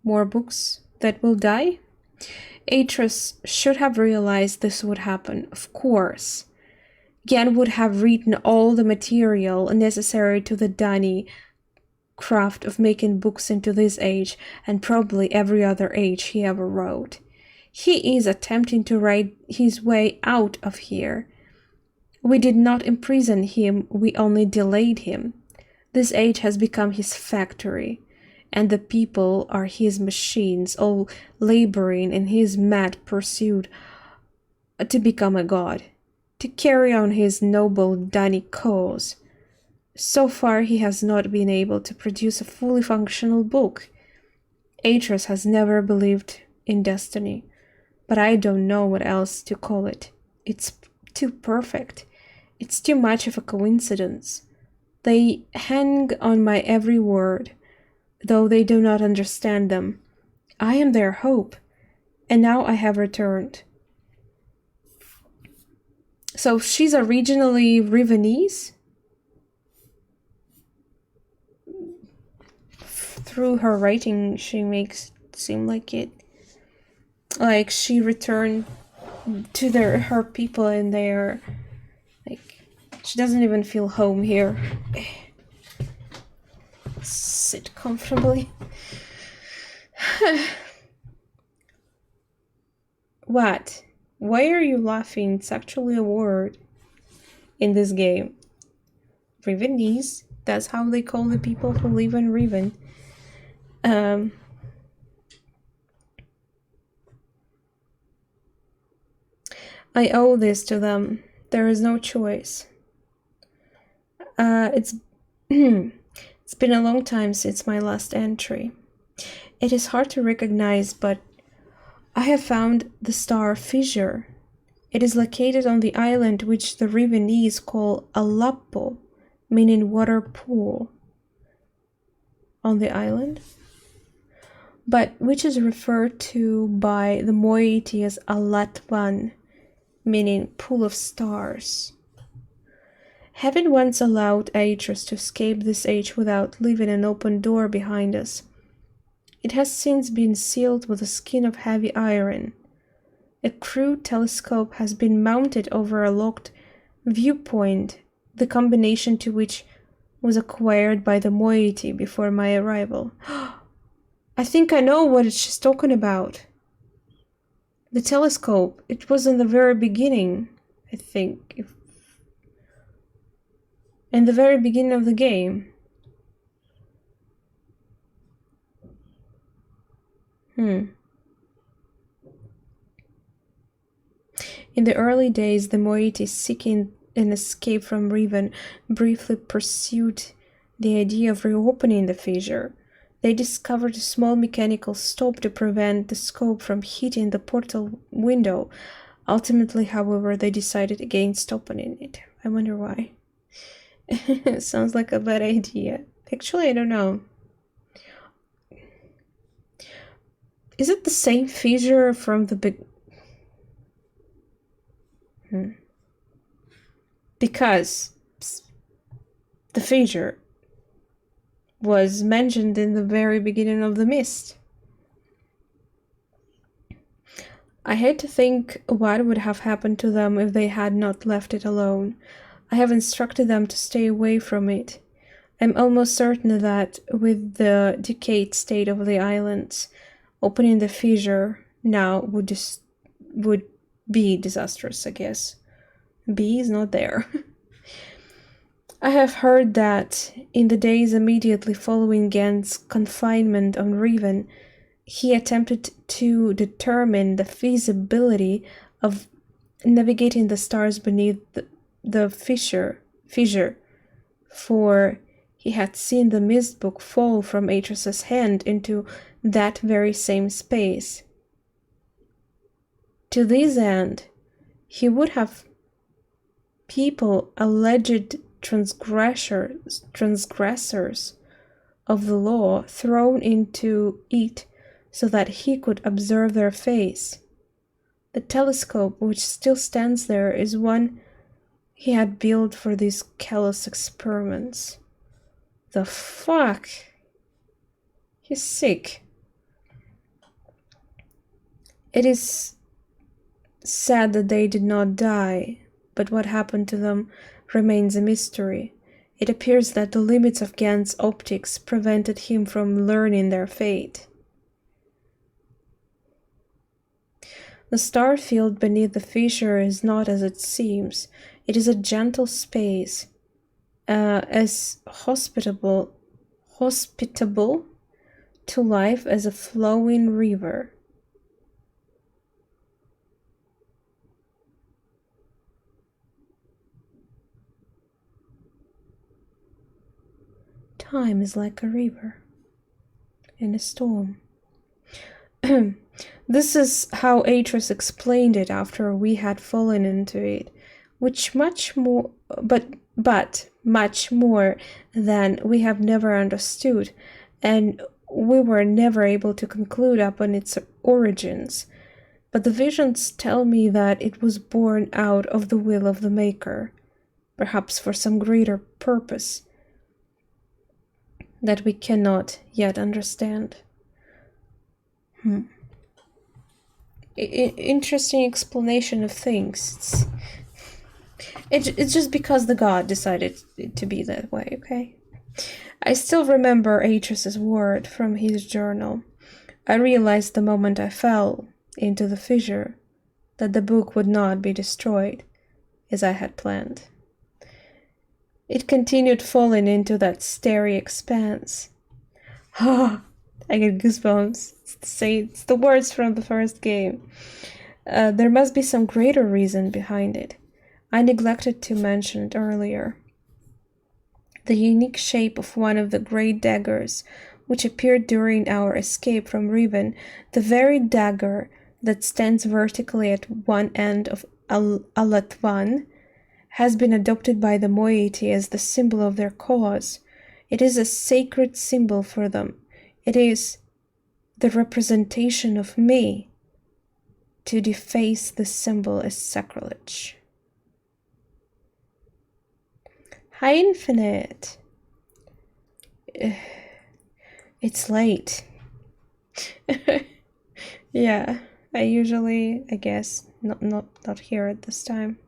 A: More books that will die? Atreus should have realized this would happen, of course. Gen would have written all the material necessary to the Dani craft of making books into this age, and probably every other age he ever wrote. He is attempting to write his way out of here. We did not imprison him, we only delayed him. This age has become his factory, and the people are his machines, all laboring in his mad pursuit to become a god, to carry on his noble Dani cause. So far he has not been able to produce a fully functional book. Atreus has never believed in destiny, but I don't know what else to call it. It's too perfect. It's too much of a coincidence. They hang on my every word, though they do not understand them. I am their hope, and now I have returned. So she's originally Rivenese? Through her writing, she makes it seem like it. Like she returned to her people and they're like, she doesn't even feel home here. Sit comfortably. What? Why are you laughing? It's actually a word in this game. Rivenese, that's how they call the people who live in Riven. I owe this to them. There is no choice. It's it's been a long time since my last entry. It is hard to recognize, but I have found the star fissure. It is located on the island which the Rivenese call Aleppo, meaning water pool. On the island? But which is referred to by the moiety as Alatwan, meaning pool of stars. Heaven once allowed Atreus to escape this age without leaving an open door behind us. It has since been sealed with a skin of heavy iron. A crude telescope has been mounted over a locked viewpoint, the combination to which was acquired by the moiety before my arrival. I think I know what she's talking about. The telescope, it was in the very beginning, I think. In the very beginning of the game. In the early days, the moiety, seeking an escape from Riven, briefly pursued the idea of reopening the fissure. They discovered a small mechanical stop to prevent the scope from hitting the portal window. Ultimately, however, they decided against opening it. I wonder why. Sounds like a bad idea. Actually, I don't know. Is it the same fissure from the big... Because the fissure was mentioned in the very beginning of the Myst. I hate to think what would have happened to them if they had not left it alone. I have instructed them to stay away from it. I'm almost certain that with the decayed state of the islands, opening the fissure now would be disastrous, I guess. B is not there. I have heard that in the days immediately following Gen's confinement on Riven, he attempted to determine the feasibility of navigating the stars beneath the fissure, for he had seen the Myst book fall from Atrus's hand into that very same space. To this end, he would have people alleged transgressors of the law thrown into it so that he could observe their face. The telescope which still stands there is one he had built for these callous experiments. The fuck? He's sick. It is said that they did not die, but what happened to them remains a mystery. It appears that the limits of Gant's optics prevented him from learning their fate. The star field beneath the fissure is not as it seems. It is a gentle space, as hospitable to life as a flowing river. Time is like a river in a storm. This is how Atrus explained it after we had fallen into it, which much more, but much more than we have never understood, and we were never able to conclude upon its origins. But the visions tell me that it was born out of the will of the Maker, perhaps for some greater purpose that we cannot yet understand. Interesting explanation of things. It's just because the god decided it to be that way, okay? I still remember Atrus's word from his journal. I realized the moment I fell into the fissure that the book would not be destroyed, as I had planned. It continued falling into that starry expanse. Ah, I get goosebumps. It's the words from the first game. There must be some greater reason behind it. I neglected to mention it earlier. The unique shape of one of the great daggers, which appeared during our escape from Riven, the very dagger that stands vertically at one end of Alatvan, has been adopted by the moiety as the symbol of their cause. It is a sacred symbol for them. It is the representation of me. To deface the symbol is sacrilege. Hi, Infinite. It's late. Yeah, I guess, not here at this time.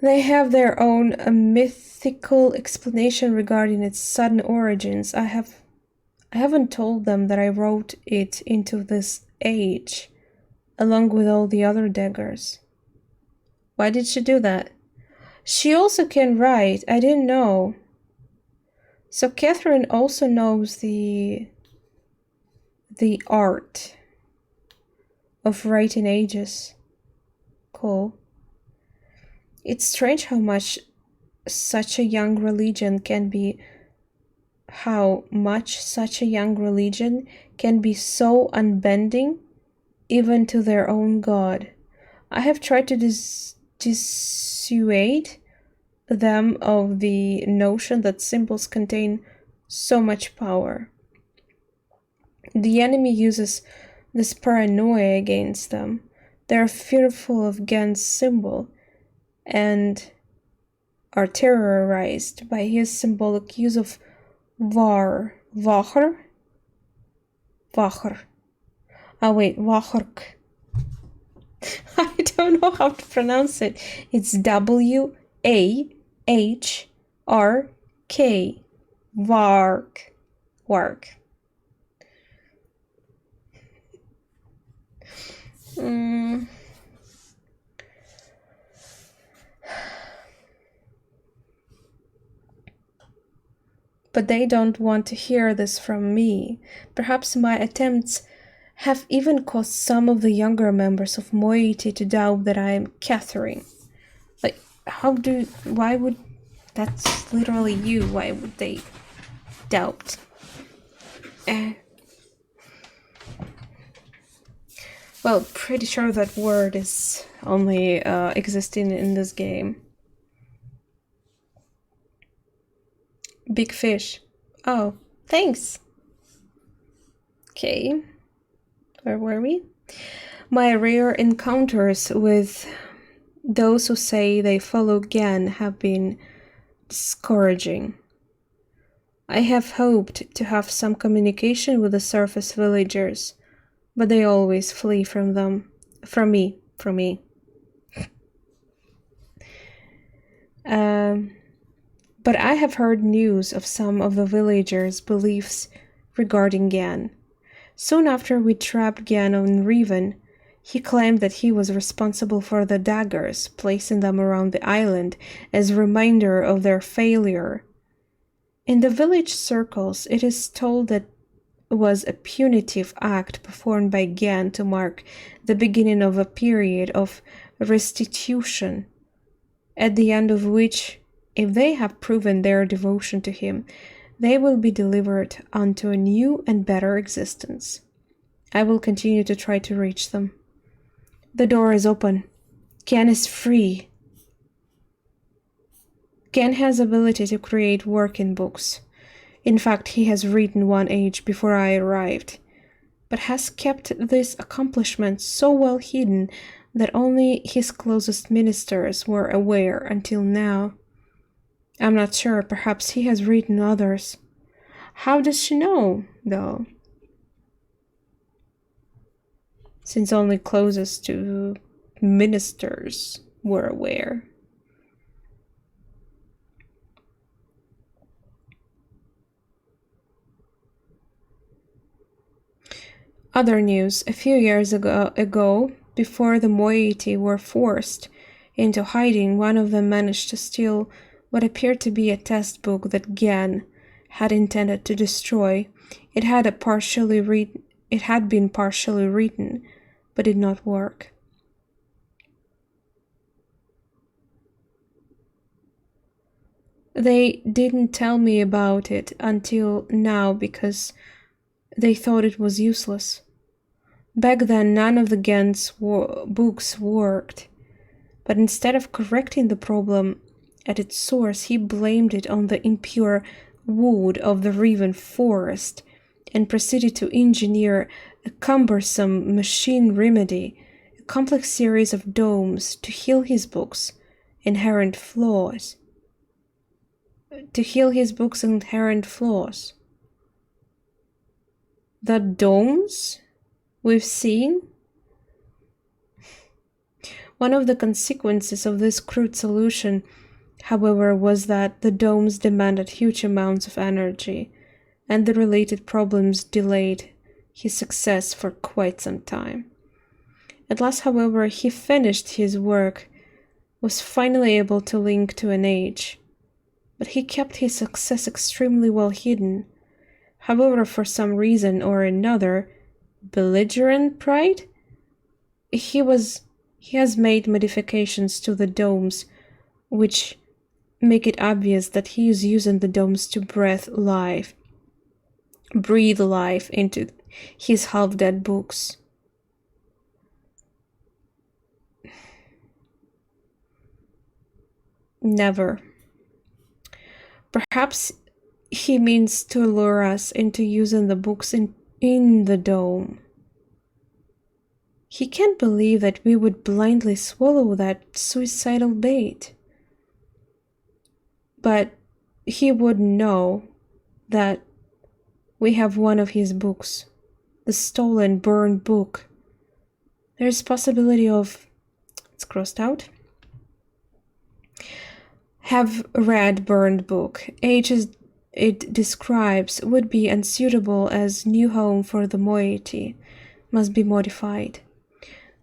A: They have their own mythical explanation regarding its sudden origins. I haven't told them that I wrote it into this age, along with all the other daggers. Why did she do that? She also can write. I didn't know. So Catherine also knows the art of writing ages. Cool. It's strange how much such a young religion can be so unbending, even to their own god. I have tried to dissuade them of the notion that symbols contain so much power. The enemy uses this paranoia against them. They are fearful of Gant's symbol and are terrorized by his symbolic use of Wacher. I don't know how to pronounce it. It's WAHRK. Wark. But they don't want to hear this from me. Perhaps my attempts have even caused some of the younger members of moiety to doubt that I am Catherine. Like, why would, that's literally you, why would they doubt? Well, pretty sure that word is only existing in this game. Big fish. Oh, thanks. Okay. Where were we? My rare encounters with those who say they follow Gan have been discouraging. I have hoped to have some communication with the surface villagers, but they always flee from them. From me. But I have heard news of some of the villagers' beliefs regarding Gan. Soon after we trapped Gan on Riven, he claimed that he was responsible for the daggers, placing them around the island as a reminder of their failure. In the village circles, it is told that it was a punitive act performed by Gan to mark the beginning of a period of restitution, at the end of which, if they have proven their devotion to him, they will be delivered unto a new and better existence. I will continue to try to reach them. The door is open. Gan is free. Gan has ability to create working books. In fact, he has written one age before I arrived, but has kept this accomplishment so well hidden that only his closest ministers were aware until now. I'm not sure, perhaps he has written others. How does she know, though? Since only closest to ministers were aware. Other news. A few years ago, before the moiety were forced into hiding, one of them managed to steal what appeared to be a test book that Gan had intended to destroy. It had been partially written, but did not work. They didn't tell me about it until now because they thought it was useless. Back then, none of the Gan's books worked, but instead of correcting the problem at its source, he blamed it on the impure wood of the Riven forest and proceeded to engineer a cumbersome machine remedy, a complex series of domes to heal his books' inherent flaws. The domes we've seen? One of the consequences of this crude solution, however, was that the domes demanded huge amounts of energy, and the related problems delayed his success for quite some time. At last, however, he finished his work, was finally able to link to an age, but he kept his success extremely well hidden. However, for some reason or another, belligerent pride, he has made modifications to the domes which make it obvious that he is using the domes to breathe life into his half-dead books. Never. Perhaps he means to lure us into using the books in the dome. He can't believe that we would blindly swallow that suicidal bait. But he would know that we have one of his books, the stolen, burned book. There's possibility of, it's crossed out, have read burned book. Ages it describes would be unsuitable as new home for the moiety, must be modified.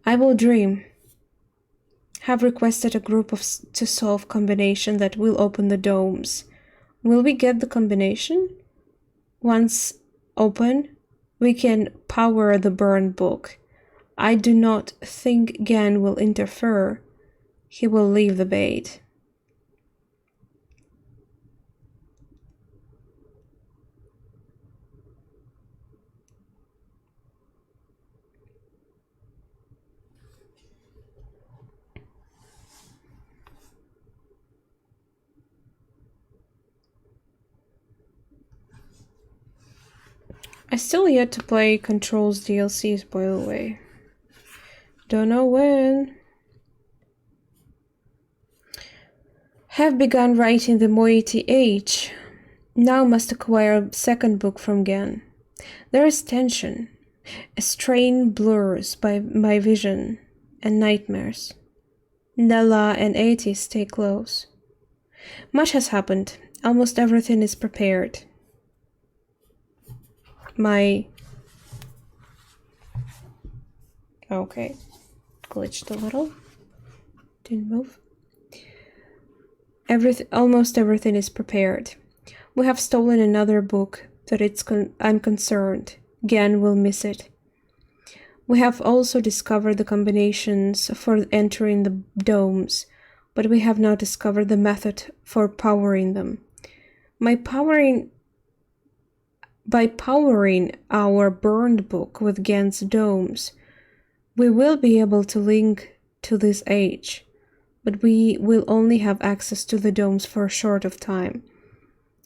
A: I will dream. Have requested a group to solve combination that will open the domes. Will we get the combination? Once open, we can power the burned book. I do not think Gan will interfere. He will leave the bait. I still yet to play Control's DLCs, by the way. Don't know when. Have begun writing the Moiety Age. Now must acquire a second book from Gan. There is tension. A strain blurs by my vision and nightmares. Nella and Ati stay close. Much has happened. Almost everything is prepared. Okay. Glitched a little. Didn't move. Almost everything is prepared. We have stolen another book that I'm concerned. Gan will miss it. We have also discovered the combinations for entering the domes, but we have not discovered the method for powering them. By powering our burned book with Gan's domes, we will be able to link to this age, but we will only have access to the domes for a short of time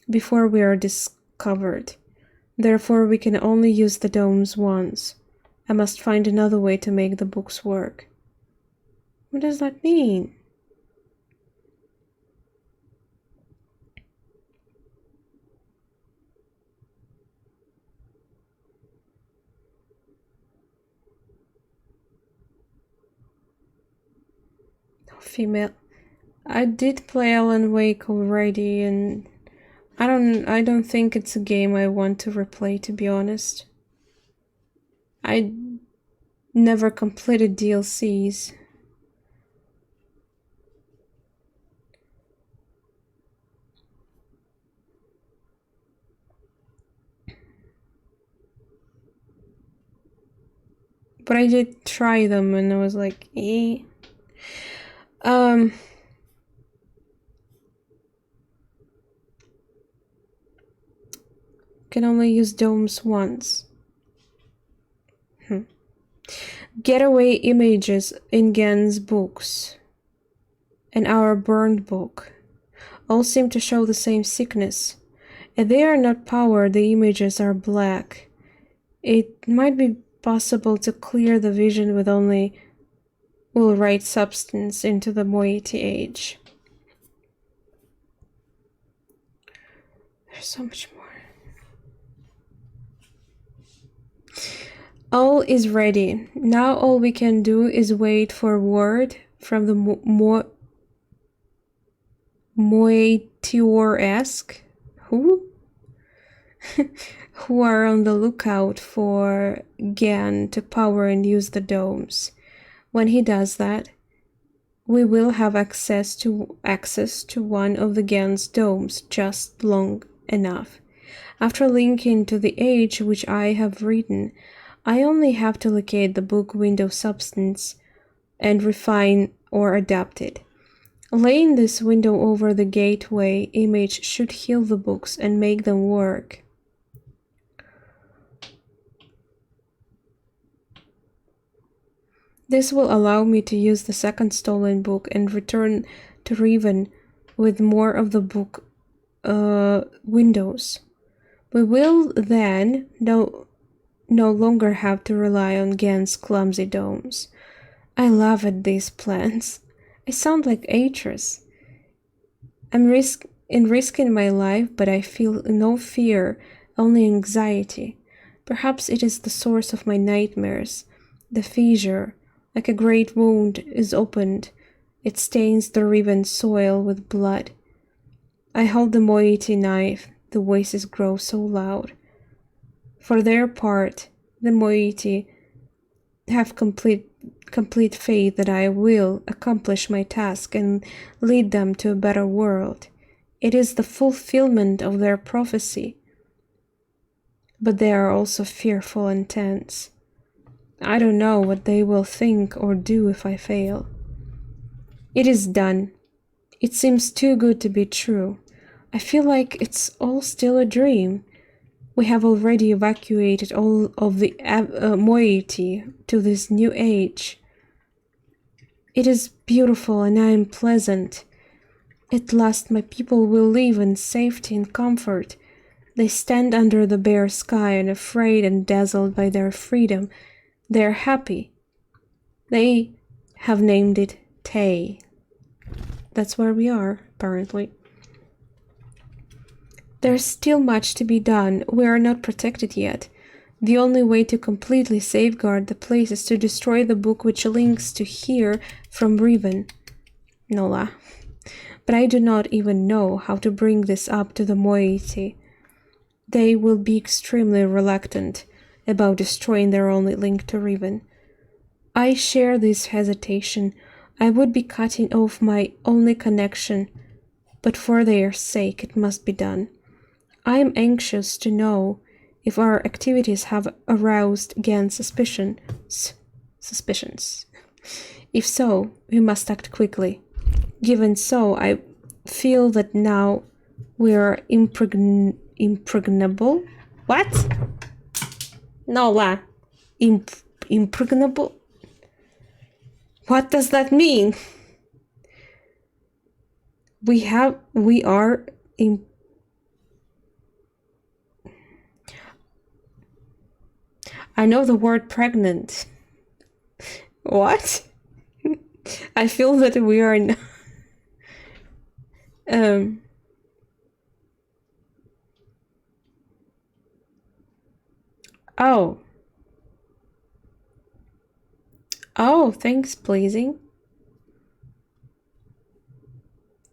A: before we are discovered. Therefore, we can only use the domes once. I must find another way to make the books work. What does that mean? Female. I did play Alan Wake already, and I don't think it's a game I want to replay, to be honest. I never completed DLCs. But I did try them and I was like, eh. Can only use domes once. Getaway images in Gan's books and our burned book all seem to show the same sickness. If they are not powered, the images are black. It might be possible to clear the vision with only will write substance into the Moiety Age. There's so much more. All is ready. Now all we can do is wait for word from the Moetior-esque who are on the lookout for Gan to power and use the domes. When he does that, we will have access to one of the Gan's domes just long enough. After linking to the age which I have written, I only have to locate the book window substance and refine or adapt it. Laying this window over the gateway image should heal the books and make them work. This will allow me to use the second stolen book and return to Riven with more of the book windows. We will then no longer have to rely on Gan's clumsy domes. I laugh at these plans. I sound like Atris. I'm risking my life, but I feel no fear, only anxiety. Perhaps it is the source of my nightmares. The fissure, like a great wound, is opened. It stains the Riven soil with blood. I hold the Moiety knife. The voices grow so loud. For their part, the Moiety have complete faith that I will accomplish my task and lead them to a better world. It is the fulfillment of their prophecy. But they are also fearful and tense. I don't know what they will think or do if I fail. It is done. It seems too good to be true. I feel like it's all still a dream. We have already evacuated all of the moiety to this new age. It is beautiful and I am pleasant. At last my people will live in safety and comfort. They stand under the bare sky, unafraid and dazzled by their freedom. They are happy. They have named it Tay. That's where we are, apparently. There's still much to be done. We are not protected yet. The only way to completely safeguard the place is to destroy the book which links to here from Riven. Nola. But I do not even know how to bring this up to the moiety. They will be extremely reluctant about destroying their only link to Riven. I share this hesitation. I would be cutting off my only connection, but for their sake it must be done. I am anxious to know if our activities have aroused against suspicions. If so, we must act quickly. Given so, I feel that now we are impregnable? What? Nola. Impregnable? What does that mean? We are I know the word pregnant. What? I feel that we are Oh. Oh, thanks, pleasing.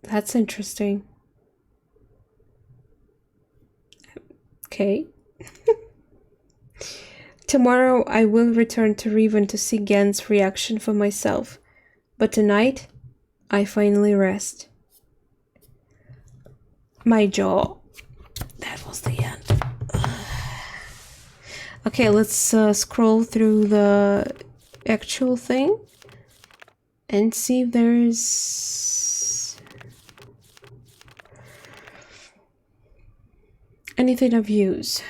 A: That's interesting. Okay. Tomorrow I will return to Riven to see Gen's reaction for myself. But tonight, I finally rest. My jaw. That was the end. Okay, let's scroll through the actual thing and see if there's anything of use.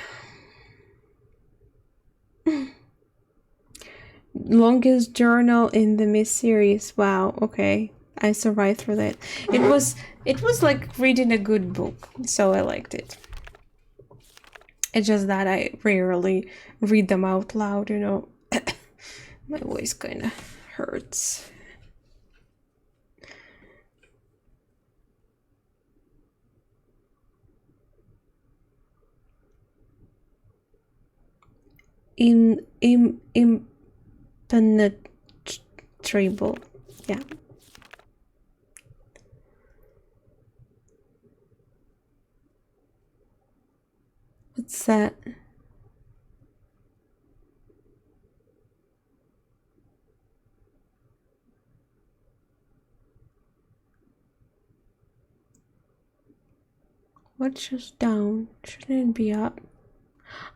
A: Longest journal in the Myst series. Wow, okay. I survived through that. It was like reading a good book, so I liked it. It's just that I rarely read them out loud, you know. My voice kind of hurts. Impenetrable. Yeah. What's that? What's just down? Shouldn't it be up?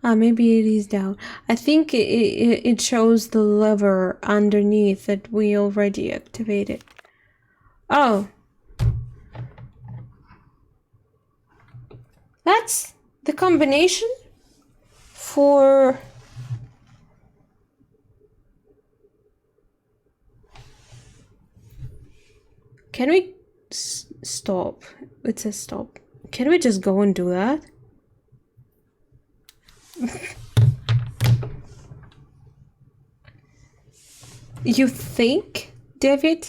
A: Maybe it is down. I think it shows the lever underneath that we already activated. Oh. That's the combination for... Can we stop? It says stop. Can we just go and do that? You think, David?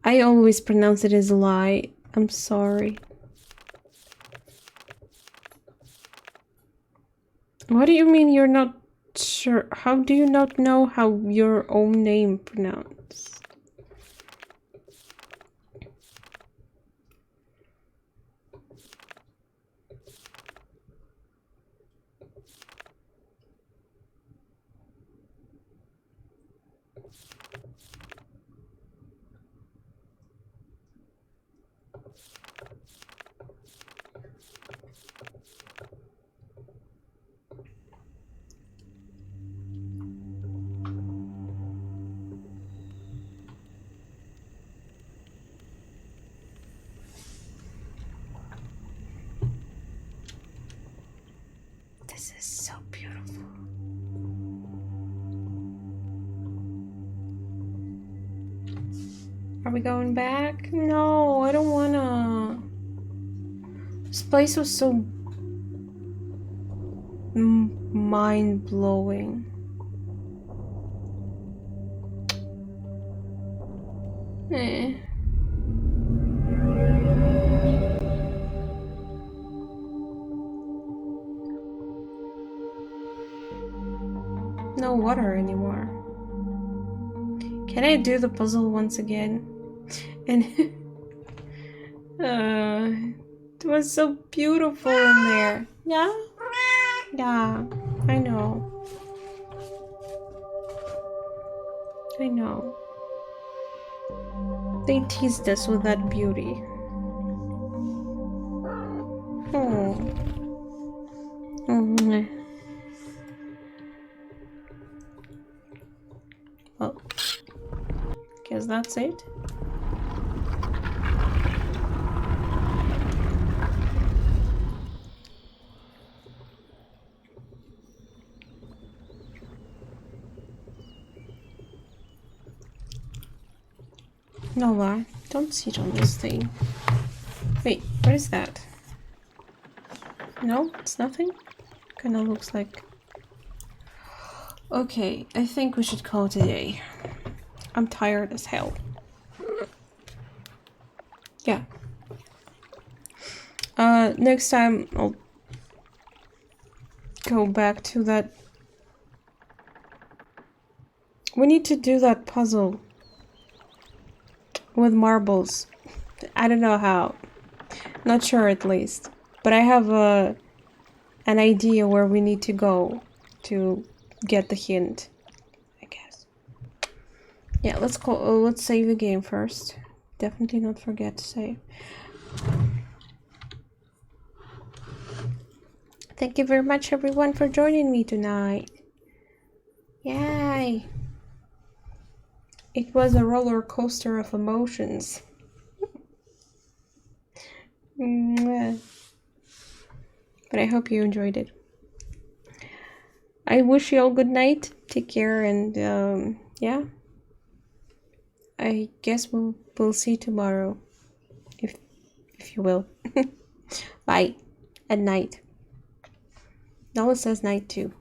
A: I always pronounce it as a lie. I'm sorry. What do you mean you're not sure? How do you not know how your own name pronounced? This is so beautiful. Are we going back? No, I don't wanna. This place was so mind-blowing. Eh. No water anymore. Can I do the puzzle once again? And it was so beautiful in there. Yeah? Yeah, I know. I know. They teased us with that beauty. Oh. Oh. Well, guess that's it. No, I don't sit on this thing. Wait, what is that? No, it's nothing. Kinda looks like. Okay, I think we should call it a day. I'm tired as hell. Yeah. Next time I'll go back to that. We need to do that puzzle with marbles. I don't know how. Not sure at least. But I have an idea where we need to go to get the hint, I guess. Yeah, let's save the game first. Definitely not forget to save. Thank you very much everyone for joining me tonight. Yay! It was a roller coaster of emotions. But I hope you enjoyed it. I wish you all good night. Take care, and yeah. I guess we'll see tomorrow, if you will. Bye. At night. Noah says night too.